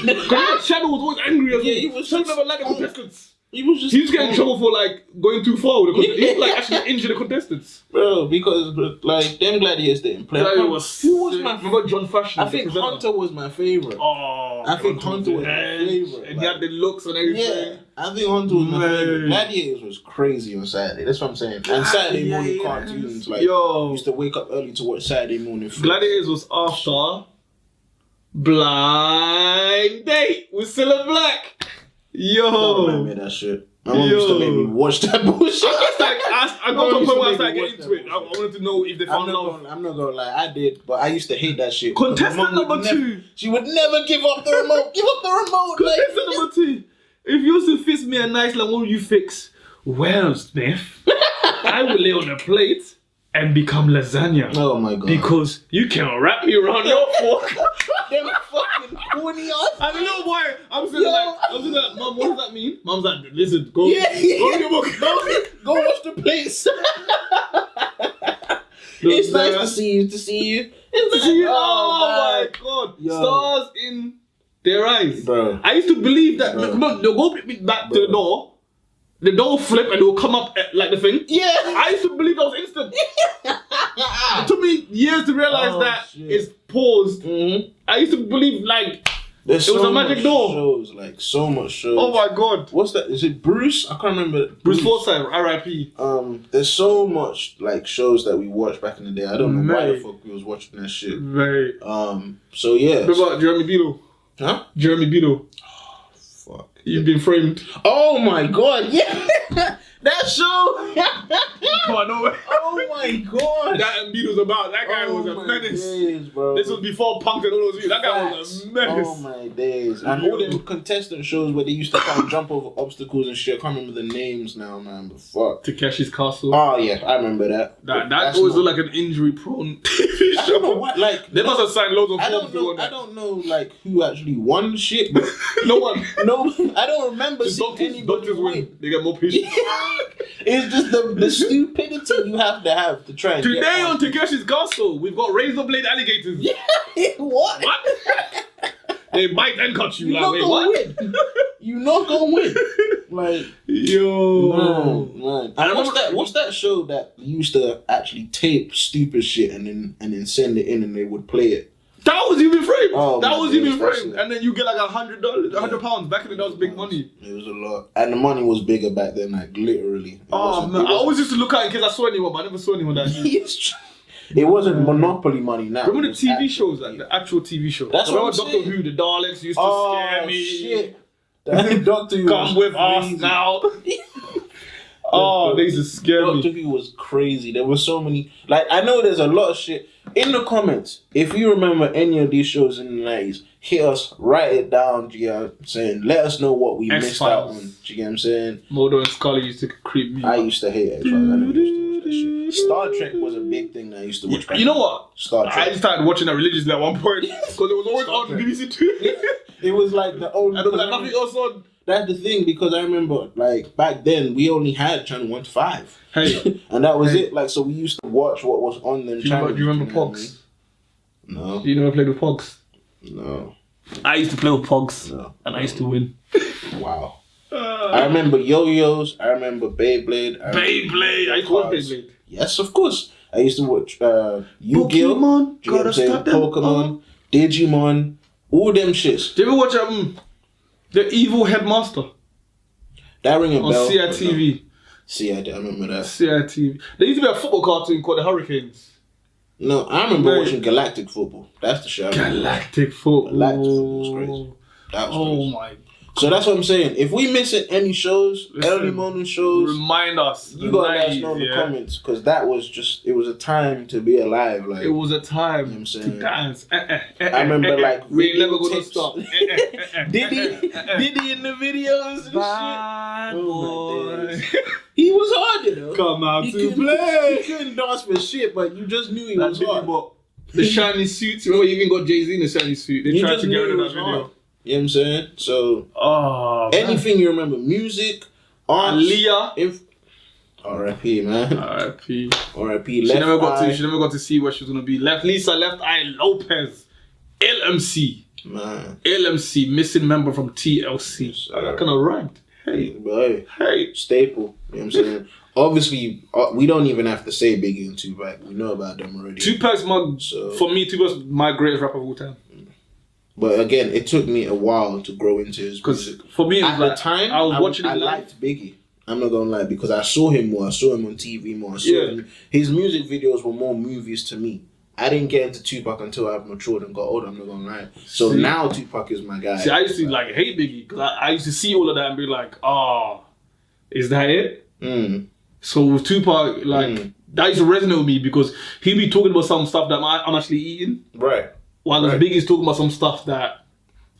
Because Shadow was always angry as well. Yeah, he was Shadow just- never liked the contestants. He was just He used to get in trouble for like going too far with the contestants. He would like actually injure the contestants. Bro, because like them gladiators didn't play. Who was my Remember John Fashion? I think Hunter was my favorite. Oh, I think Hunter was my favorite. And he had the looks and everything. Yeah, I think Hunter was my Man. favorite. Gladiators was crazy on Saturday. That's what I'm saying. And Saturday morning cartoons, like used to wake up early to watch Saturday morning. Gladiators was after Blind Date with Cilla Black. Yo, Don't remember that shit. My mom used to make me watch that bullshit. I got to a point where I started getting into it. I wanted to know if they found love. I'm not gonna lie, I did, but I used to hate that shit. Contestant number 2. She would never give up the remote. Give up the remote. Contestant number 2. If you used to fix me a nice, like, what will you fix? Well, Smith, I will lay on a plate and become lasagna. Oh my god. Because you can't wrap me around your fork. Them fucking corny ass. I'm a little boy. I'm sitting like, Mom, what does that mean? Mom's like, listen, go Yeah. go in your book. Go watch the plates. It's nice to see you. It's nice. Oh my god. Yo. Stars in their eyes. Bro. I used to believe that. Bro. No, they'll go back to the door. The door will flip and it will come up like the thing. Yeah. I used to believe that was instant. It took me years to realize that shit. it's paused. Mm-hmm. I used to believe like There's it was so a magic much door. shows, like so much shows. Oh my god. What's that? Is it Bruce? I can't remember. Bruce Forsyth, R.I.P. There's so much like shows that we watched back in the day. I don't know why the Mate. fuck we was watching that shit. Very. So yeah. Remember Jeremy Beadle? Huh? Jeremy Beadle. Fuck. You've been framed. Oh my god, yeah. That show. Come on, no way. Oh my god. That and Beadle's about. That guy was a my menace. days, bro. This was before Punk and all those videos. That guy was a menace. Oh my days. And all them contestant shows where they used to come jump over obstacles and shit. I can't remember the names now, man, but fuck. Takeshi's Castle. Oh yeah, I remember that. That That's always not- looked like an injury-prone TV I don't know show. what, like, They must have signed loads of I forms don't to go know. on that. I don't know, like, who actually won shit. But No one. no, I don't remember The seeing anybody doctors win. win. They get more patients. It's just the stupidity you have to try and Today get on Takeshi's Castle, we've got razor blade alligators. what? What? They bite and cut you. You Like, not wait, gonna what? win. You not gonna win. Like, Yo. man. And what's that show that used to actually tape stupid shit and then send it in and they would play it? That was even framed. Oh, that my was days, even that's framed. it. And then you get like $100, £100. Back in the day, that was big money. It was a lot. And the money was bigger back then, like literally. It Oh wasn't- man, it I wasn't- always used to look at it in case I saw anyone, but I never saw anyone that huge. It's true. It wasn't Monopoly money now. Remember It the was TV actually- shows, like the actual TV shows? That's what Remember I'm Doctor saying. Who, the Daleks used to Oh, scare me. shit. That Doctor Who Come was with us crazy. now. Oh, they used to scare Doctor me. Who was crazy. There were so many. Like, I know there's a lot of shit. In the comments, if you remember any of these shows in the 90s, hit us, write it down, you know what I'm saying? Let us know what we missed out X-Files. on. Do you get what I'm saying? Mulder and Scully used to creep me. I used to hate X-Files. I never used to watch that shit. Star Trek was a big thing that I used to watch. You know what? Star I Trek. just started watching that religiously at one point because it was always Star on Trek. BBC Two. It was like the only. And there was like nothing else on. That's the thing, because I remember, like, back then, we only had channel 1 to 5. Hey. And that was it. Like, so we used to watch what was on them channels. Do you remember know what I Pogs? mean? No. You never played with Pogs? No. I used to play with Pogs, No. and I used to win. Wow. I remember yo-yos. I remember Beyblade. Beyblade. I used to watch cards. Beyblade. Yes, of course. I used to watch Yu-Gi-Oh! Pokemon, Do you get what gotta I'm saying? stop them. Pokemon, Digimon, all them shits. Did you ever watch the Evil Headmaster That ring a on bell. CITV? CITV, I remember that. CITV. There used to be a football cartoon called the Hurricanes. No, I remember Mate. watching Galactic Football. That's the show. I remember. Galactic football. Galactic Football was crazy. That was Oh crazy. my. So that's what I'm saying. If we missing any shows, Listen, early morning shows, Remind us. you gotta let us 90s, know in the yeah? comments, because that was just, it was a time to be alive. Like, It was a time You know what I'm saying? to dance. I remember like we ain't video never gonna tapes. stop. Diddy in the videos and Bad shit. Oh my boy. days. He was hard, you know. Come out He to couldn't- play. He couldn't dance for shit, but you just knew he That was Diddy hard. bought the shiny suits. Remember, you even got Jay-Z in the shiny suit. They You tried just to get knew rid he of that was video. hard. You know what I'm saying? So Oh, man. anything you remember, music, art, Aaliyah. R.I.P. man. R.I.P. R.I.P. She Left never got eye. to. She never got to see what she was gonna be. Left Lisa, Left Eye Lopez, LMC, Man, LMC, missing member from TLC. Yes, That kind of rhymed. Hey, boy, hey. staple. You know what I'm saying? Obviously, we don't even have to say Biggie and Tupac. We know about them already. Tupac's So- for me. Tupac's my greatest rapper of all time. But again, it took me a while to grow into his Because music. for me, it was At like, the time, I was watching I it live. liked Biggie. I'm not gonna lie, because I saw him more. I saw him on TV more. I saw Yeah. him. His music videos were more movies to me. I didn't get into Tupac until I matured and got older. I'm not gonna lie. So See? now Tupac is my guy. See, I used to like hate Biggie because I used to see all of that and be like, oh, is that it? Mm. So with Tupac, like that used to resonate with me because he'd be talking about some stuff that I'm actually eating, Right. while Right. Biggie's talking about some stuff that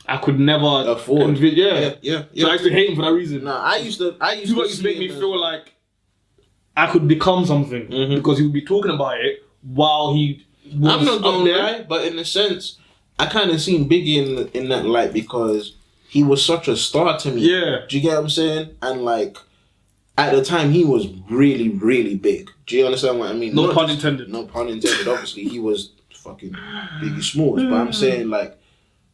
I could never Afford. Yeah. Yeah. So I used to hate him for that reason. Nah, I used to Tupac used to see make me him as- feel like I could become something because he would be talking about it while he was I'm not up gonna there. lie, but in a sense, I kind of seen Biggie in that light because he was such a star to me. Yeah. Do you get what I'm saying? And like, at the time, he was really, really big. Do you understand what I mean? No Not pun just- intended. No pun intended. Obviously, he was fucking Biggie Smalls. But I'm saying, like,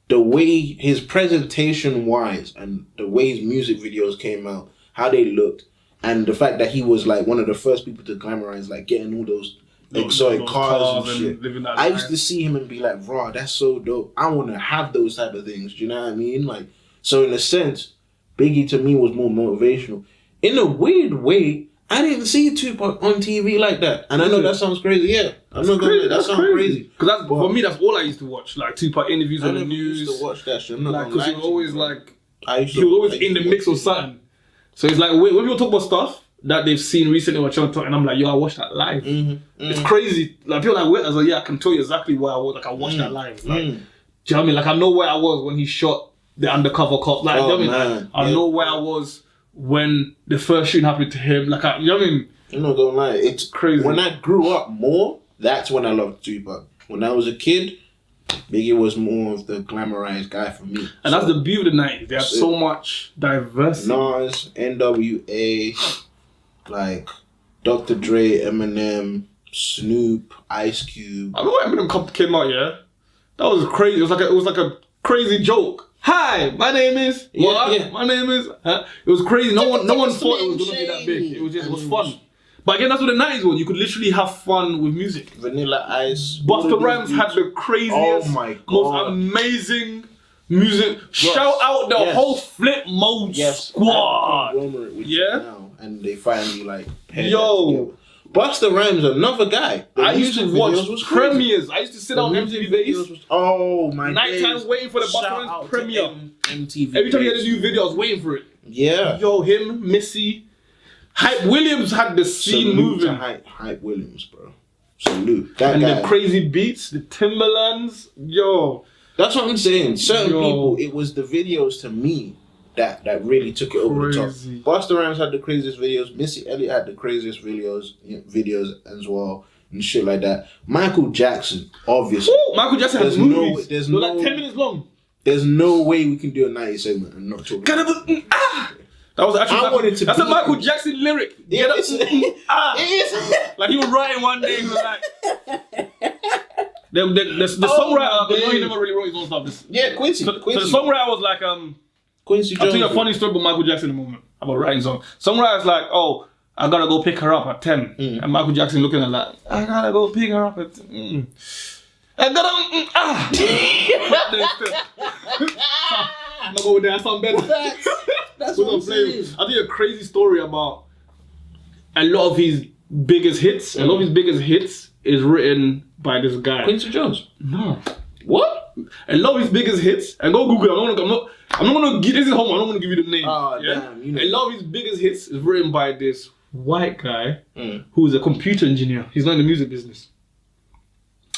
the way his presentation wise and the way his music videos came out, how they looked, and the fact that he was like one of the first people to glamorize, like getting all those exotic those cars and shit. living that I life. used to see him and be like, "Raw, that's so dope. I want to have those type of things." Do you know what I mean? Like, so in a sense, Biggie to me was more motivational. In a weird way, I didn't see Tupac on TV like that, and I know that sounds crazy. Yeah, I'm not gonna. That sounds crazy. Because for me, that's all I used to watch, like Tupac interviews I on the never news. used to watch that shit. I'm not Like, gonna because lie he was to you, always bro. like, I used he to- was always I in used the to mix watch of something. So it's like when people talk about stuff that they've seen recently or trying to talk, and I'm like, yo, I watched that live. It's crazy. Like people are like, wait, I was like, yeah, I can tell you exactly where I was. Like I watched that live. Like, do you know what I mean? Like I know where I was when he shot the undercover cop. Like, Oh, you know what I mean? man. I Yeah. know where I was when the first shooting happened to him. Like, you know what I mean? I'm not gonna lie, it's Crazy. When I grew up more, that's when I loved Tupac. When I was a kid, Biggie was more of the glamorized guy for me. And that's the beauty of the 90s. They had so much diversity. Nas, NWA, like Dr. Dre, Eminem, Snoop, Ice Cube. I remember when Eminem came out, yeah? That was crazy. It was like a crazy joke. Hi, my name is what? Yeah. My name is It was crazy. No one thought it was gonna be that big. It was fun. But again, that's what the 90s was. You could literally have fun with music. Vanilla Ice. Busta all of Rhymes these had the craziest, Oh my God. most amazing music. Shout out the Yes. whole Flip Mode Yes, squad. conglomerate with Yeah? it now, and they finally like paired Yo. that together. Busta Rhymes, another guy. The I used to music watch videos was crazy. premieres. I used to sit The on music MTV videos base. was- oh my Nighttime days. waiting for the Busta Shout Rhymes out to premiere. MTV. Every time he had a base. new video, I was waiting for it. Yeah. Yo, him, Missy, Hype Williams had the scene Salute to moving. Hype Williams, bro. Salute. That And guy. the crazy beats, the Timberlands. Yo. That's what I'm saying. Certain Yo. people, it was the videos to me that really took it over the top. Crazy. Busta Rhymes had the craziest videos. Missy Elliott had the craziest videos as well, and shit like that. Michael Jackson, obviously. Ooh, Michael Jackson has There's no- movies. there's They're no- like 10 minutes long. There's no way we can do a 90 segment and not talk about it. That was actually I wanted to that's a be- Michael Jackson lyric. Get up. It is. Like he was writing one day, he was like, The songwriter, you know, he never really wrote his own stuff. Quincy. So the songwriter was like, Quincy Jones. I'll tell you a funny story about Michael Jackson in a moment, about writing songs. Songwriter's like, oh, I gotta go pick her up at 10. And Michael Jackson looking at that, I gotta go pick her up at I gotta, I'm gonna go with that, sound better. That's what I'm saying. I'll tell you a crazy story about a lot of his biggest hits. A lot of his biggest hits is written by this guy. Quincy Jones. No. What? A lot of his biggest hits, and go Google it. I'm not gonna give this is home. I'm not gonna give you the name. Oh, damn, you know. A lot of his biggest hits is written by this white guy who is a computer engineer. He's not in the music business.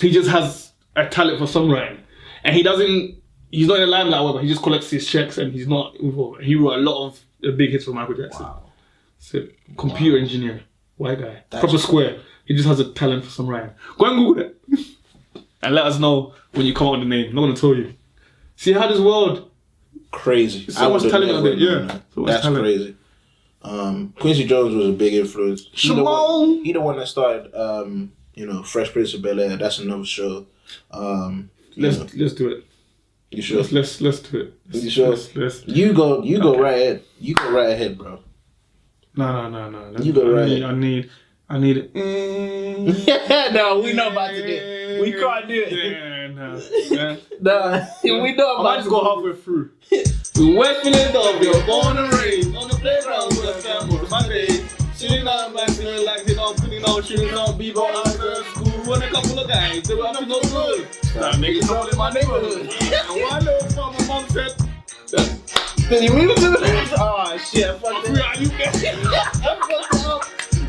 He just has a talent for songwriting, and he's not in the limelight, however. He just collects his checks, and he's not involved. He wrote a lot of the big hits for Michael Jackson. Wow. So, computer engineer, white guy, proper square. He just has a talent for songwriting. Go and Google it, and let us know when you come up with the name. I'm not gonna tell you. See how this world crazy. So much talent out there. Yeah, that's crazy. Quincy Jones was a big influence. He the one that started, Fresh Prince of Bel-Air. That's another show. Let's do it. You sure? Let's do it. You sure? Let's. You go right ahead. You go right ahead, bro. No. You go right ahead. I need it. No, we know about to do it. We can't do it. Yeah. Nah, we know I about might just go halfway through. We went Philadelphia, born and raised on the playground with a family of my days. Sitting on my feeling like they don't putting on shoes on b-ball after school and a couple of guys. They were up to no good. That nigga trouble in my neighborhood. And one little from my mom said, Did you move to the Oh shit, I fucked it up.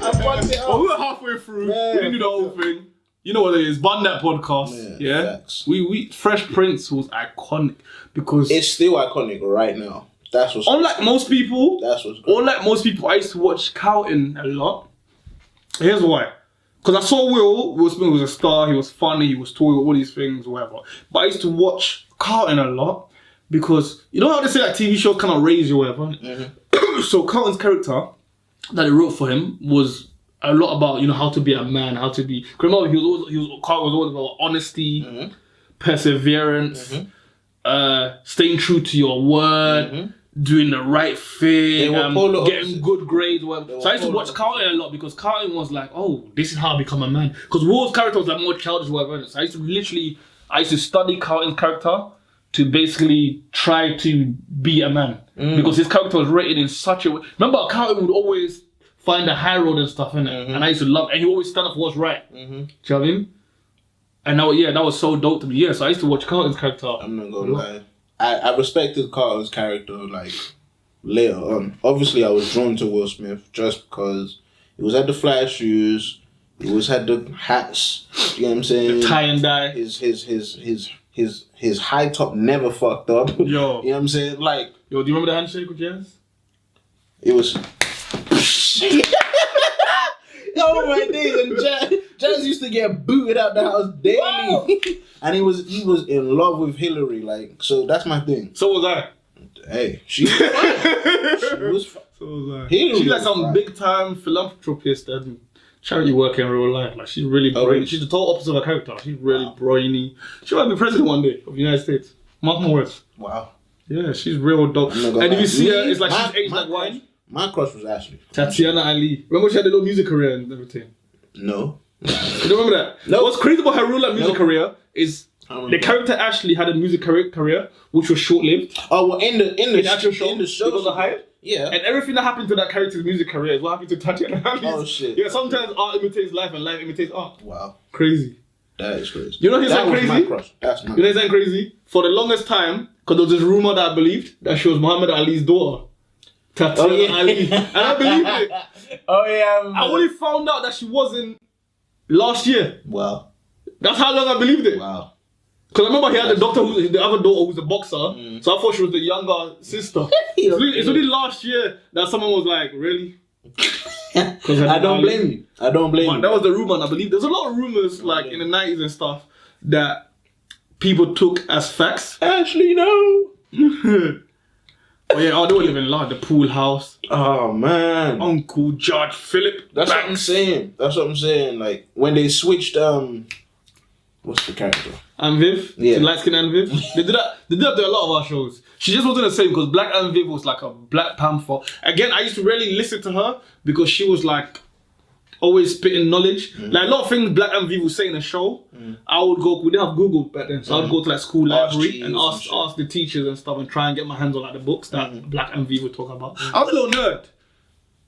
I fucked it up. Well, we were halfway through. We didn't do the whole thing. You know what it is, BunDat podcast. Yeah. Facts. We Fresh Prince was iconic because it's still iconic right now. That's what's unlike most people. That's what's great. Unlike most people, I used to watch Carlton a lot. Here's why. Because I saw Will Smith was a star, he was funny, he was tall, all these things, whatever. But I used to watch Carlton a lot because you know how they say that TV shows kind of raise you, whatever. Mm-hmm. So Carlton's character that he wrote for him was a lot about how to be a man, how to be. Because remember, Carlton was always about honesty, perseverance, staying true to your word, doing the right thing, getting good grades. Whatever. So I used to watch Carlton a lot because Carlton was like, oh, this is how I become a man. Because Will's character was like more childish, whatever. So I used to study Carlton's character to basically try to be a man because his character was written in such a way. Remember, Carlton would always find the high road and stuff in it, and I used to love it. And he always stand up for what's right. Do you know what I mean? And that was so dope to me. Yeah, so I used to watch Carlton's character. I'm not gonna lie. I respected Carlton's character like later on. Obviously, I was drawn to Will Smith just because he was had the fly shoes, he was had the hats. You know what I'm saying? The tie and dye. His high top never fucked up. Yo, you know what I'm saying? Like, do you remember the handshake with Jazz? It was. Oh my days! And Jazz used to get booted out the house daily. Wow. And he was in love with Hillary, like, so that's my thing. So was I. Hey, she was fine. She was fine. So was I. She's like some big time philanthropist and charity worker in real life. Like, she's really brainy. She's the total opposite of her character. She's really brainy. She might be president one day of the United States. Mark my words. Wow. Yeah, she's real dope. And if you see her, it's like she's aged like wine. My crush was Ashley. Tatiana Ali. Remember she had a little music career and everything? No. You don't remember that? No. What's crazy about her real life music career is the character Ashley had a music career which was short lived. Oh, well, in the actual show, in the show, it was a hype. Yeah. And everything that happened to that character's music career is what happened to Tatiana Ali. Oh shit. Yeah, sometimes art imitates life and life imitates art. Wow. Crazy. That is crazy. You know who's that crazy? My crush. That's my. You know who's that crazy? For the longest time, because there was this rumor that I believed that she was Muhammad Ali's daughter. Tatiana Ali. And I believed it. Oh yeah. I only found out that she wasn't last year. Wow. That's how long I believed it. Wow. Because I remember he had the other daughter who's a boxer, so I thought she was the younger sister. It's only last year that someone was like, really? I don't blame you. I don't blame you. That was the rumor, and I believe there's a lot of rumors like in the 90s and stuff that people took as facts. Ashley, no. Oh yeah, they were living large. The pool house. Oh man. Uncle George Philip. That's what I'm saying. Like when they switched What's the character? And Viv, Yeah. light skin and Viv. They did that to a lot of our shows. She just wasn't the same because Black and Viv was like a Black Panther. Again, I used to rarely listen to her because she was like always spitting knowledge. Like a lot of things Black and Viv would say in a show, I would go, we didn't have Google back then, so I'd go to like school library and ask the teachers and stuff and try and get my hands on like the books that Black and Viv would talk about. I was a little nerd.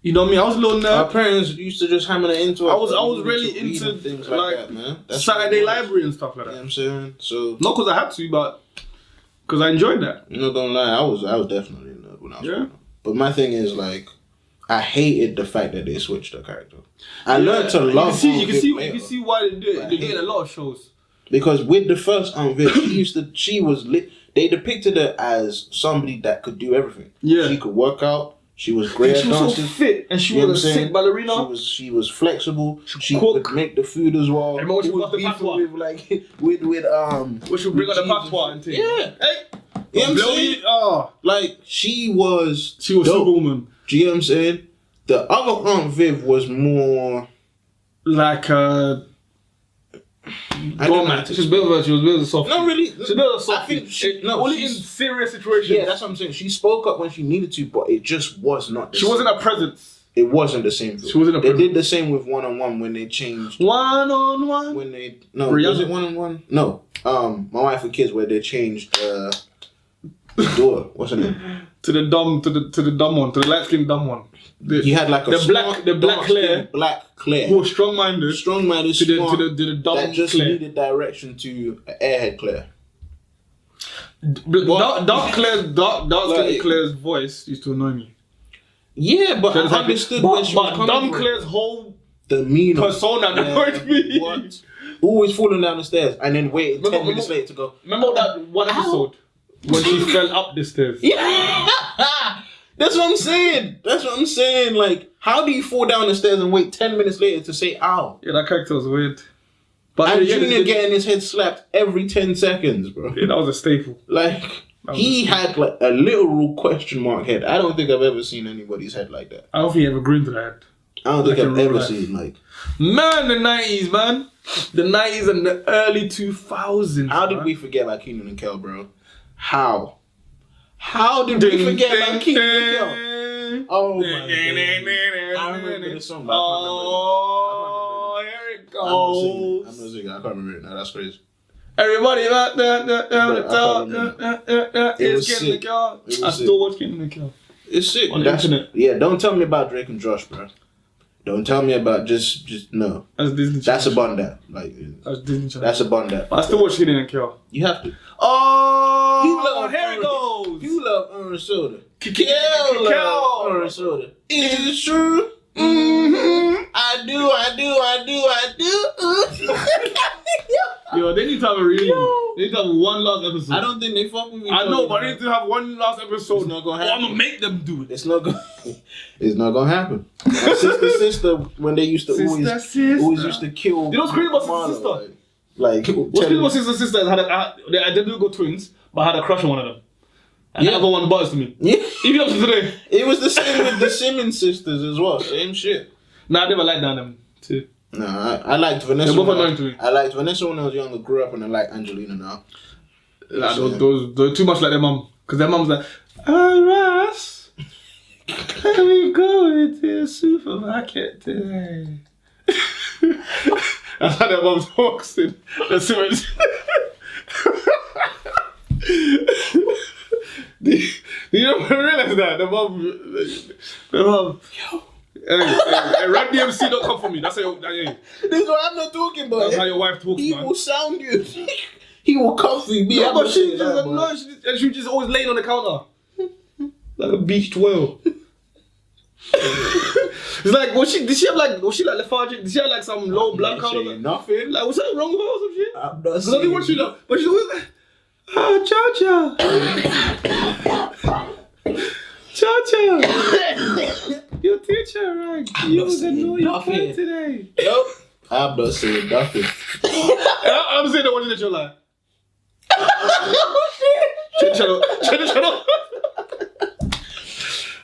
You know me, I was a little nerd. Our parents used to just hammer that into us. I was really into things like that, man. That's Saturday library and stuff like that. You know what I'm saying? So not because I had to, but because I enjoyed that. I'm not gonna lie, I was definitely a nerd when I was growing up. But my thing is like, I hated the fact that they switched the character. I learned to love. You can see why they do it. They do it in a lot of shows. Because with the first Viv, she was lit. They depicted her as somebody that could do everything. Yeah, she could work out. She was great at dancing. She was so fit, and she was a sick ballerina. She was flexible. She cook. could make the food as well. And what she was beefing with like with what she bring on the patois and things. Yeah, hey, you know what I'm saying? Like she was dope. Superwoman. Do you know what I'm saying? The other Aunt Viv was more like she was a bit of a soft. Not really. She's a bit of a soft. I think only in serious situations. Yeah, that's what I'm saying. She spoke up when she needed to, but it just was not. She wasn't a presence. It wasn't the same. She wasn't a presence. They did the same with One-on-One when they changed. One-on-One. When they was it One-on-One? No. My Wife with Kids where they changed the door. What's her name? To the dumb one, to the light skinned dumb one. He had like the black Claire, who was strong-minded, to the dumb that just Claire. needed direction to Airhead Claire. Dark Claire's voice used to annoy me. Yeah, but I understood where she was coming dumb from. Claire's whole demeanor, persona annoyed me. What? Always falling down the stairs and then waiting 10 minutes later to go. Remember that one episode when she fell up the stairs? Yeah. That's what I'm saying. Like, how do you fall down the stairs and wait 10 minutes later to say ow? Yeah, that character was weird. But and Junior getting his head slapped every 10 seconds, bro. Yeah, that was a staple. Like, he had like a literal question mark head. I don't think I've ever seen anybody's head like that. I don't think he ever grew into that. I don't think I've ever seen like... Man, the 90s, man. The 90s and the early 2000s. How did we forget about Keenan and Kel, bro? How did we forget about Keenan and Kel? Oh my God. I remember the song, but I can't remember it. Here it goes. I'm not singing. I can't remember it now. That's crazy. Everybody about it's getting the car. I still watch Getting the Car. It's sick. On the internet. Yeah, don't tell me about Drake and Josh, bro. Don't tell me about just no. That's Disney. That's a BunDat. Like that's Disney Channel. That's a BunDat. But I still watch Getting the Car. You have to. Oh, here it goes. You love orange soda. Kel. Orange soda. Is it true? Mm-hmm. I do. Yo, they need to have a reunion. They need to have one last episode. I don't think they fuck with me. I know, but they need to have one last episode. It's not gonna happen. I'm gonna make them do it. It's not gonna happen. My sister, when they used to always used to kill. You know what's crazy about sister? Like what's crazy about sister they identical twins, but had a crush on one of them. And the other one butters to me. Yeah. Even up to today. It was the same with the Simmons sisters as well. Same shit. Nah, I never liked them too. No, I liked Vanessa. They're both annoying to me. I liked Vanessa when I was younger, grew up, and I like Angelina now. Nah, those too much like their mum. Because their mum's like, Ross, can we go to the supermarket today? That's how their mum talks in the Simmons. Do you ever realize that? The mum. Hey, Randy MC don't come for me. That's how this is what I'm not talking about. That's how your wife talks, He man. will sound you. He will comfy me. No, but she just annoys. And she just always laying on the counter. Like a beached whale. It's like, was she like lethargic? Did she have like some low blood count? Nothing. Like, was something wrong with her or some shit? I'm not saying what she like, but she's always like, Cha-cha. Cha-cha. Your teacher, right? You was annoying your friend today. Yep. I'm not saying nothing. I'm saying the one that you're like. Shut up.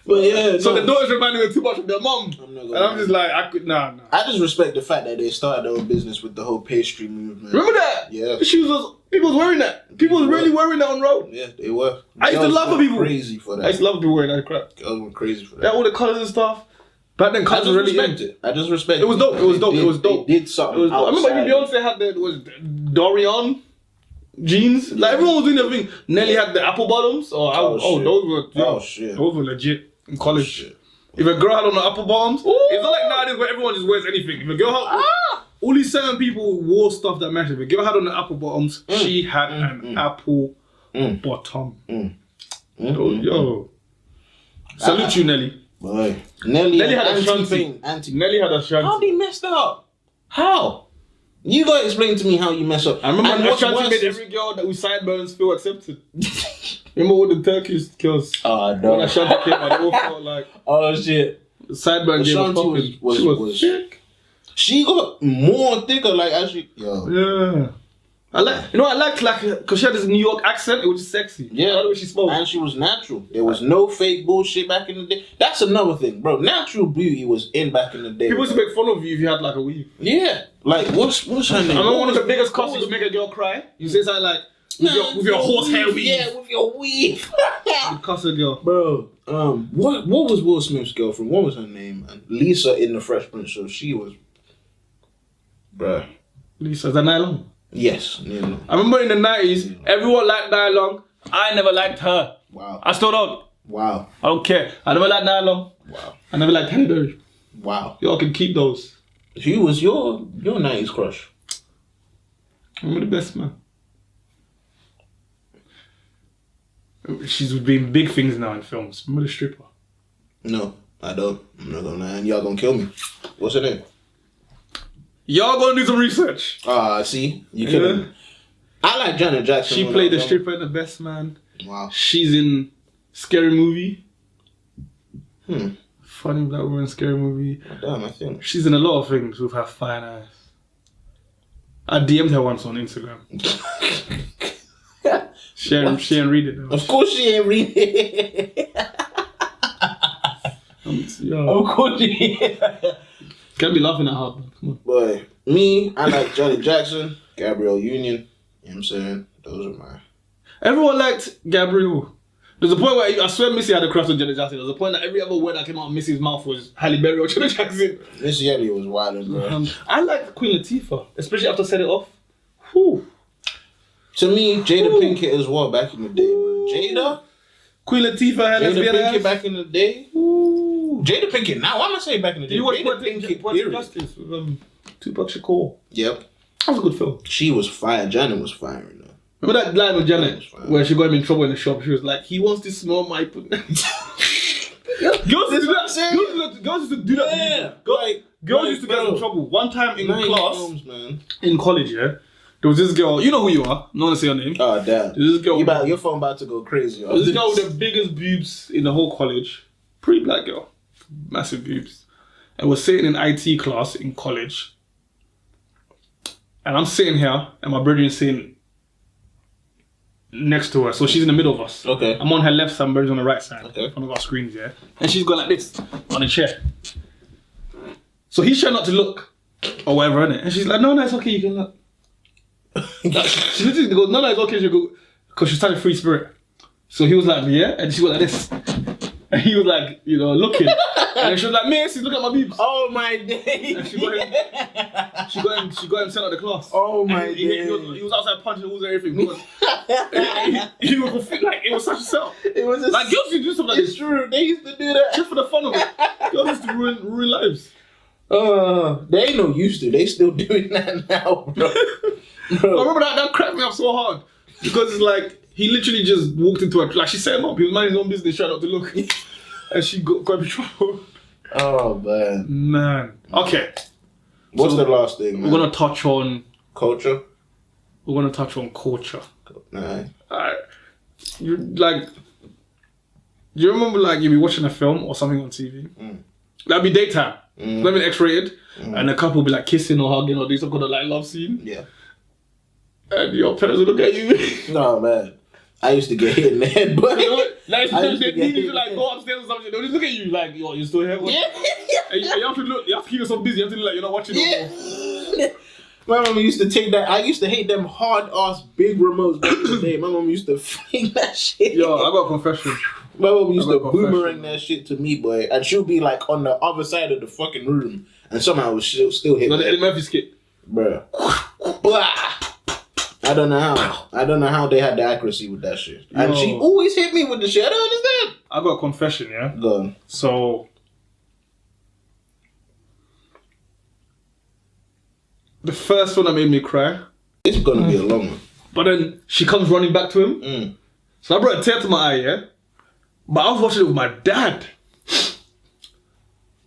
But yeah, So no. the daughters reminded me too much of their mom. And I'm just like, I could, nah. I just respect the fact that they started their own business with the whole pastry movement. Remember that? Yeah. The shoes people was wearing that. People was really wearing that on road. Yeah, they were. I used to Girls love went people. crazy for that. I used to love people wearing that crap. Girls went crazy for That that. all the colours and stuff. Back then, I colours just were really respect in. it. I just respect It was dope. It was dope. It was dope. They did something. It was dope. I remember even outside. Beyonce had Dorian jeans. Like everyone was doing their thing. Nelly had the apple bottoms. shit. Those were. Oh, shit. Those were legit in college. Shit. If a girl had on the apple bottoms, it's not like nowadays where everyone just wears anything. If a girl had, all these certain people wore stuff that matched. If a girl had on the apple bottoms, she had an apple bottom. Yo, salute you, Nelly. Boy. Nelly had a anti-pain. shanty. Nelly had a shanty. How they messed up? How? You gotta explain to me how you mess up. I remember And when what's Ashanti worse made is- every girl that with sideburns feel accepted. Remember all the Turkish girls? Oh, When no. Ashanti came out, they all felt like Oh, shit. the sideburn gave her Ashanti popping. was- She was was- thick. She got more thicker, like, actually. Yo. Yeah. I liked because she had this New York accent. It was just sexy. Yeah. I like the way she spoke. And she was natural. There was no fake bullshit back in the day. That's another thing, bro. Natural beauty was in back in the day. People used to make fun of you if you had like a weave. Yeah. Like, what's her name? I remember one of the biggest What cusses was- to make a girl cry. You say something like, with your horsehair weave. Yeah, with your weave. You cuss a girl. Bro, what was Will Smith's girlfriend? What was her name? Man? Lisa in the Fresh Prince show. She was, bruh. Lisa, is that nylon? Yes. Yeah. I remember in the 90s, everyone liked nylon. I never liked her. Wow. I still don't. Wow. I don't care. I never liked nylon. Wow. I never liked Halle Berry. Wow. Y'all can keep those. She was your 90s crush. Remember the best man. She's doing big things now in films. Remember the stripper? No, I don't. I'm not gonna lie. And y'all gonna kill me. What's her name? Y'all gonna do some research. See? You kidding me. I like Janet Jackson. She when played I the was stripper in The Best Man. young. Wow. She's in Scary Movie. Hmm. Funny black woman in Scary Movie. Damn, I think. She's in a lot of things with her fine eyes. I DM'd her once on Instagram. She ain't read it though. Of course she ain't read it. Yo, Of course she ain't. can't be laughing at her. Man. Come on. Boy, me, I like Janet Jackson, Gabrielle Union. You know what I'm saying? Those are mine. Everyone liked Gabrielle. There's a point where I swear Missy had a crush on Janet Jackson. There's a point that every other word that came out of Missy's mouth was Halle Berry or Janet Jackson. Missy Elliott was wild, bro. I like Queen Latifah, especially after Set It Off. Whew. To me, Jada Pinkett as well back in the day, bro. Jada? Queen Latifah had Jada lesbian Pinkett ass. back in the day? Ooh. Jada Pinkett now, I'm gonna say back in the day. You watch Jada Pinkett, Poetic period. Justice with Tupac Shakur. Yep. That was a good film. She was fire. Janet was firing though. Remember that line with Janet fine. where she got him in trouble in the shop? She was like, "He wants to smell my." Girls used to do that. Girls used to do that. Yeah. Girls used to get in trouble. One time in class, Films, man. in college, yeah, there was this girl. You know who you are. I'm not gonna say your name. Oh damn. This girl. Your phone about to go crazy. There was this girl with the biggest boobs in the whole college. Pretty black girl. Massive boobs. And was sitting in IT class in college. And I'm sitting here, and my brother's sitting next to her. So she's in the middle of us. Okay. I'm on her left side, my brother's on the right side. Okay. In front of our screens, yeah. And she's going like this on a chair. So he's trying not to look or whatever, innit? And she's like, no, it's okay, you can look. She literally goes, no, it's okay, you go. Because she's trying to free spirit. So he was like, yeah, and she was like this. And he was like, looking. And then she was like, Macy, look at my boobs. Oh my days. And she got him sent out the class. Oh my And days. he was outside punching walls and everything. Because he was confused, like, it was such a sell. It was just, Like, girls used to do something like it's this. true. They used to do that. Just for the fun of it. Girls used to ruin lives. They ain't no used to. They still doing that now, bro. I remember that cracked me up so hard. Because it's like, he literally just walked into her, like she set him up. He was minding his own business, trying not to look. And she got in trouble. Oh man. Man. Okay. What's the last thing, man? We're gonna touch on Culture? culture. Nah. Alright. Do you remember like you'd be watching a film or something on TV? That'd be daytime. That'd be X-rated. And the couple would be like kissing or hugging or doing some kind of like love scene. Yeah. And your parents would look at you. No, man. I used to get hit in the head, but Like, I used they to get need you hit. to like go upstairs or something. They'll just look at you like, yo, you still here? yeah. And you have to look. You have to keep yourself busy. You have to look like you're not watching. Yeah. My mom used to take that. I used to hate them hard ass big remotes back in the day. My mom used to fling that shit. Yo, I got a confession. My mom used to I got a confession, boomerang that shit to me, boy, and she'll be like on the other side of the fucking room, and somehow it was still hit. No, me. the Eddie Murphy skit. Bruh. Blah. I don't know how. I don't know how they had the accuracy with that shit. And Yo. she always hit me with the shit. I don't understand. I got a confession, yeah? Go on. So, the first one that made me cry, It's gonna be a long one. but then she comes running back to him. Mm. So I brought a tear to my eye, yeah? But I was watching it with my dad.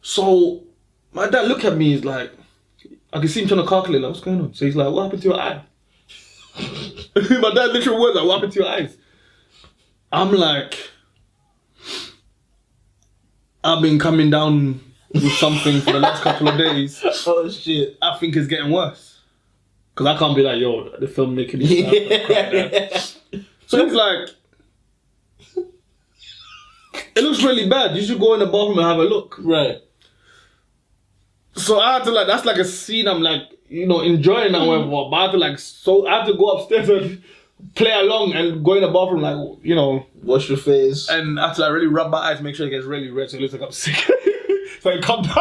So, my dad looked at me, he's like, I can see him trying to calculate, like, what's going on? So he's like, what happened to your eye? My dad literally was like, what happened to your eyes? I'm like, I've been coming down with something for the last couple of days. Oh shit. I think it's getting worse. Because I can't be like, yo, the film making me cry. So it's like, it looks really bad. You should go in the bathroom and have a look. Right. So I had to like, that's like a scene I'm like, you know, enjoying and whatever. But I had to like, so I had to go upstairs and play along and go in the bathroom, like, you know. Wash your face. And I had to like really rub my eyes, make sure it gets really red so it looks like I'm sick. So I calm down.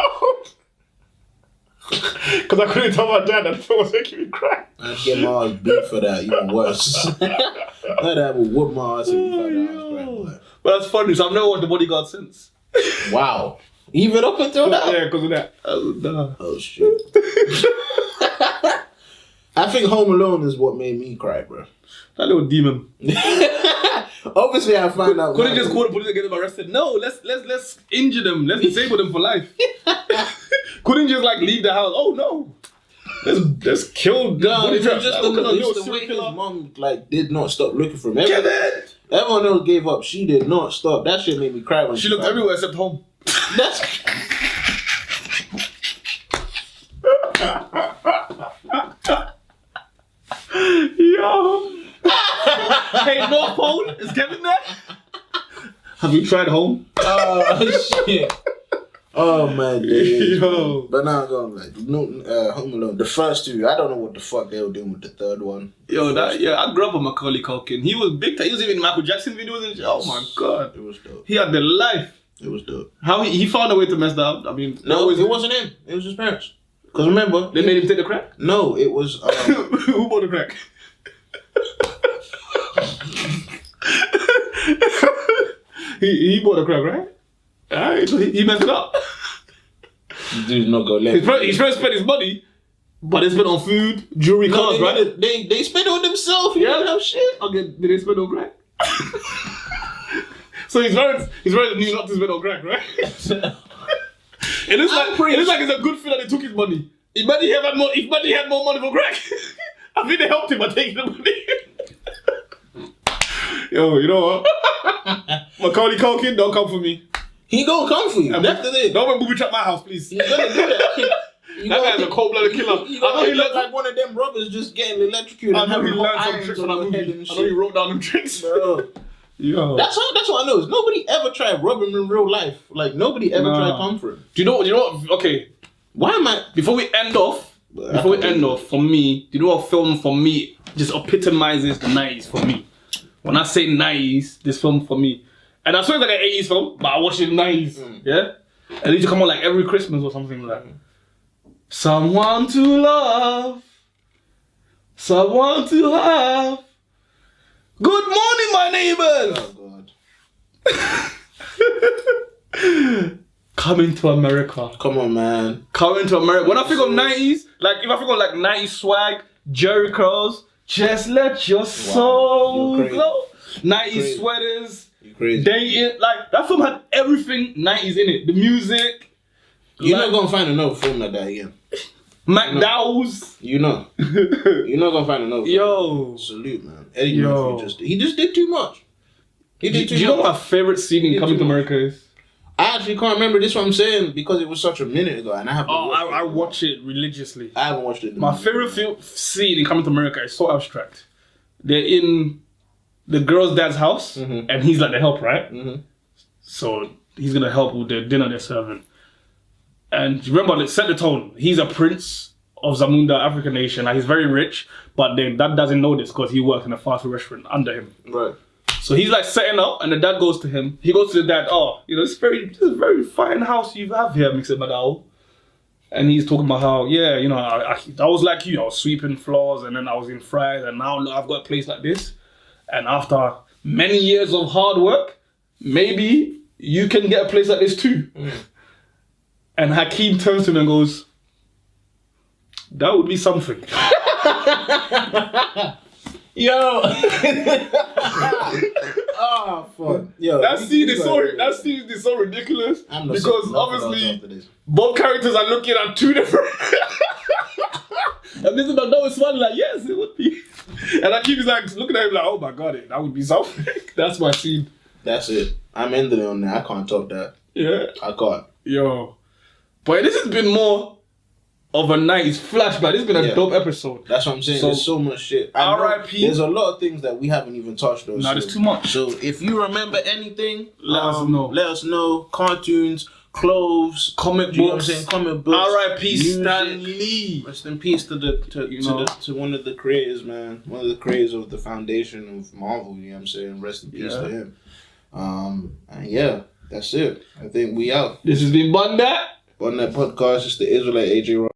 Because I couldn't tell my dad that the film was making me cry. I'd get my ass beat for that, even worse. My dad would whoop my ass if he found out I was crying, boy. But that's funny, so I've never watched The Bodyguard since. Wow. Even up until now? Yeah, because of that. Nah. Oh shit. I think Home Alone is what made me cry, bro. That little demon. Obviously, I find out. Couldn't just call the police and get them arrested. No, let's injure them. Let's disable them for life. Couldn't just like leave the house. Oh no. Let's kill them. No, it's just the way his mom like did not stop looking for him. Everyone else gave up. She did not stop. That shit made me cry when She looked everywhere except home. That's Yo. Hey, North Pole, is Kevin there? Have you tried home? oh shit. Oh man, dude. Yo. But now I'm going like Home Alone. The first two, I don't know what the fuck they were doing with the third one. Yo, I grew up with Macaulay Culkin. He was big time. He was even in Michael Jackson videos and shit. Oh my god. It was dope. He had the life. It was dope. How he found a way to mess that up. I mean, No, it wasn't him. It was his parents. Because remember, They made him take the crack? no, it was Who bought the crack? he bought the crack, right? Alright, so he messed it up. dude's not gonna let He's trying to spend his money, but they spent on food, jewelry, No, cars, right? they spent it on themselves. He didn't have shit. Okay, did they spend on crack? So he's very new not to spend on crack, right? It looks like it's a good thing that they took his money. If Buddy had more money for crack, I think they helped him by taking the money. Yo, you know what? Macaulay Culkin, don't come for me. He gonna come for you. That's the thing. Don't booby trap my house, please. He's gonna do that. That guy's a cold-blooded killer. He I know he looked learned. like one of them brothers just getting electrocuted. I and know he having learned hot some irons tricks on on that his head movie. and I know he shit. wrote down them tricks. Bro. Yo. That's what I know. Is nobody ever tried rubbing in real life. Like nobody ever tried comfort. Do you know what? Okay, Why am I? before we end off, for me, do you know what film for me just epitomizes the 90s for me? When I say 90s, this film for me, and I swear it's like an 80s film, but I watch it in 90s, yeah? And it used to come on like every Christmas or something like that. Someone to love, someone to have. Good morning, my neighbors! Oh God. Coming to America. Come on, man. Coming to America. When I think of 90s, like if I think of like 90s swag, Jerry curls, just let your soul You're crazy. glow. 90s Crazy. sweaters, You crazy. dating, like that film had everything 90s in it. The music, You're like, not gonna find another film like that again. McDowell's. You know. You're not gonna find another film. Yo. Salute, man. Eddie Yo. Murphy he just did too much. He did Do too you much. know what my favorite scene in Did Coming too to much. America is? I actually can't remember this. What I'm saying because it was such a minute ago, and I haven't. Oh, watched I it. watch it religiously. I haven't watched it. My favorite scene in Coming to America is so abstract. They're in the girl's dad's house, and he's like the help, right? Mhm. So he's gonna help with the dinner they're serving. And remember, let's set the tone. He's a prince of Zamunda, African nation. Like, he's very rich, but the dad doesn't know this because he works in a fast food restaurant under him. Right. So he's like setting up, and the dad goes to him. He goes to the dad. Oh, this is a very fine house you have here, Mr. Madao. And he's talking about how, I was like you. I was sweeping floors, and then I was in fries, and now look, I've got a place like this. And after many years of hard work, maybe you can get a place like this too. And Hakeem turns to him and goes, that would be something. Yo. Oh, fuck. Yo, that scene is so ridiculous because obviously both characters are looking at two different. And Mr. McDowell is smiling like, yes, it would be. And Hakeem is like looking at him like, oh my god, that would be something. That's my scene. That's it. I'm ending it on that. I can't top that. Yeah. I can't. Yo. But this has been more of a 90s flashback. This has been a dope episode. That's what I'm saying. There's so much shit. R.I.P. There's a lot of things that we haven't even touched on. No, there's too much. So if you remember anything, let us know. Let us know. Cartoons, clothes, comic books. Comic books. R.I.P. Stan Lee. Rest in peace to one of the creators, man. One of the creators of the foundation of Marvel. You know what I'm saying? Rest in peace to him. And yeah, that's it. I think we out. This has been BunDat. On that podcast, it's the Israelite AJ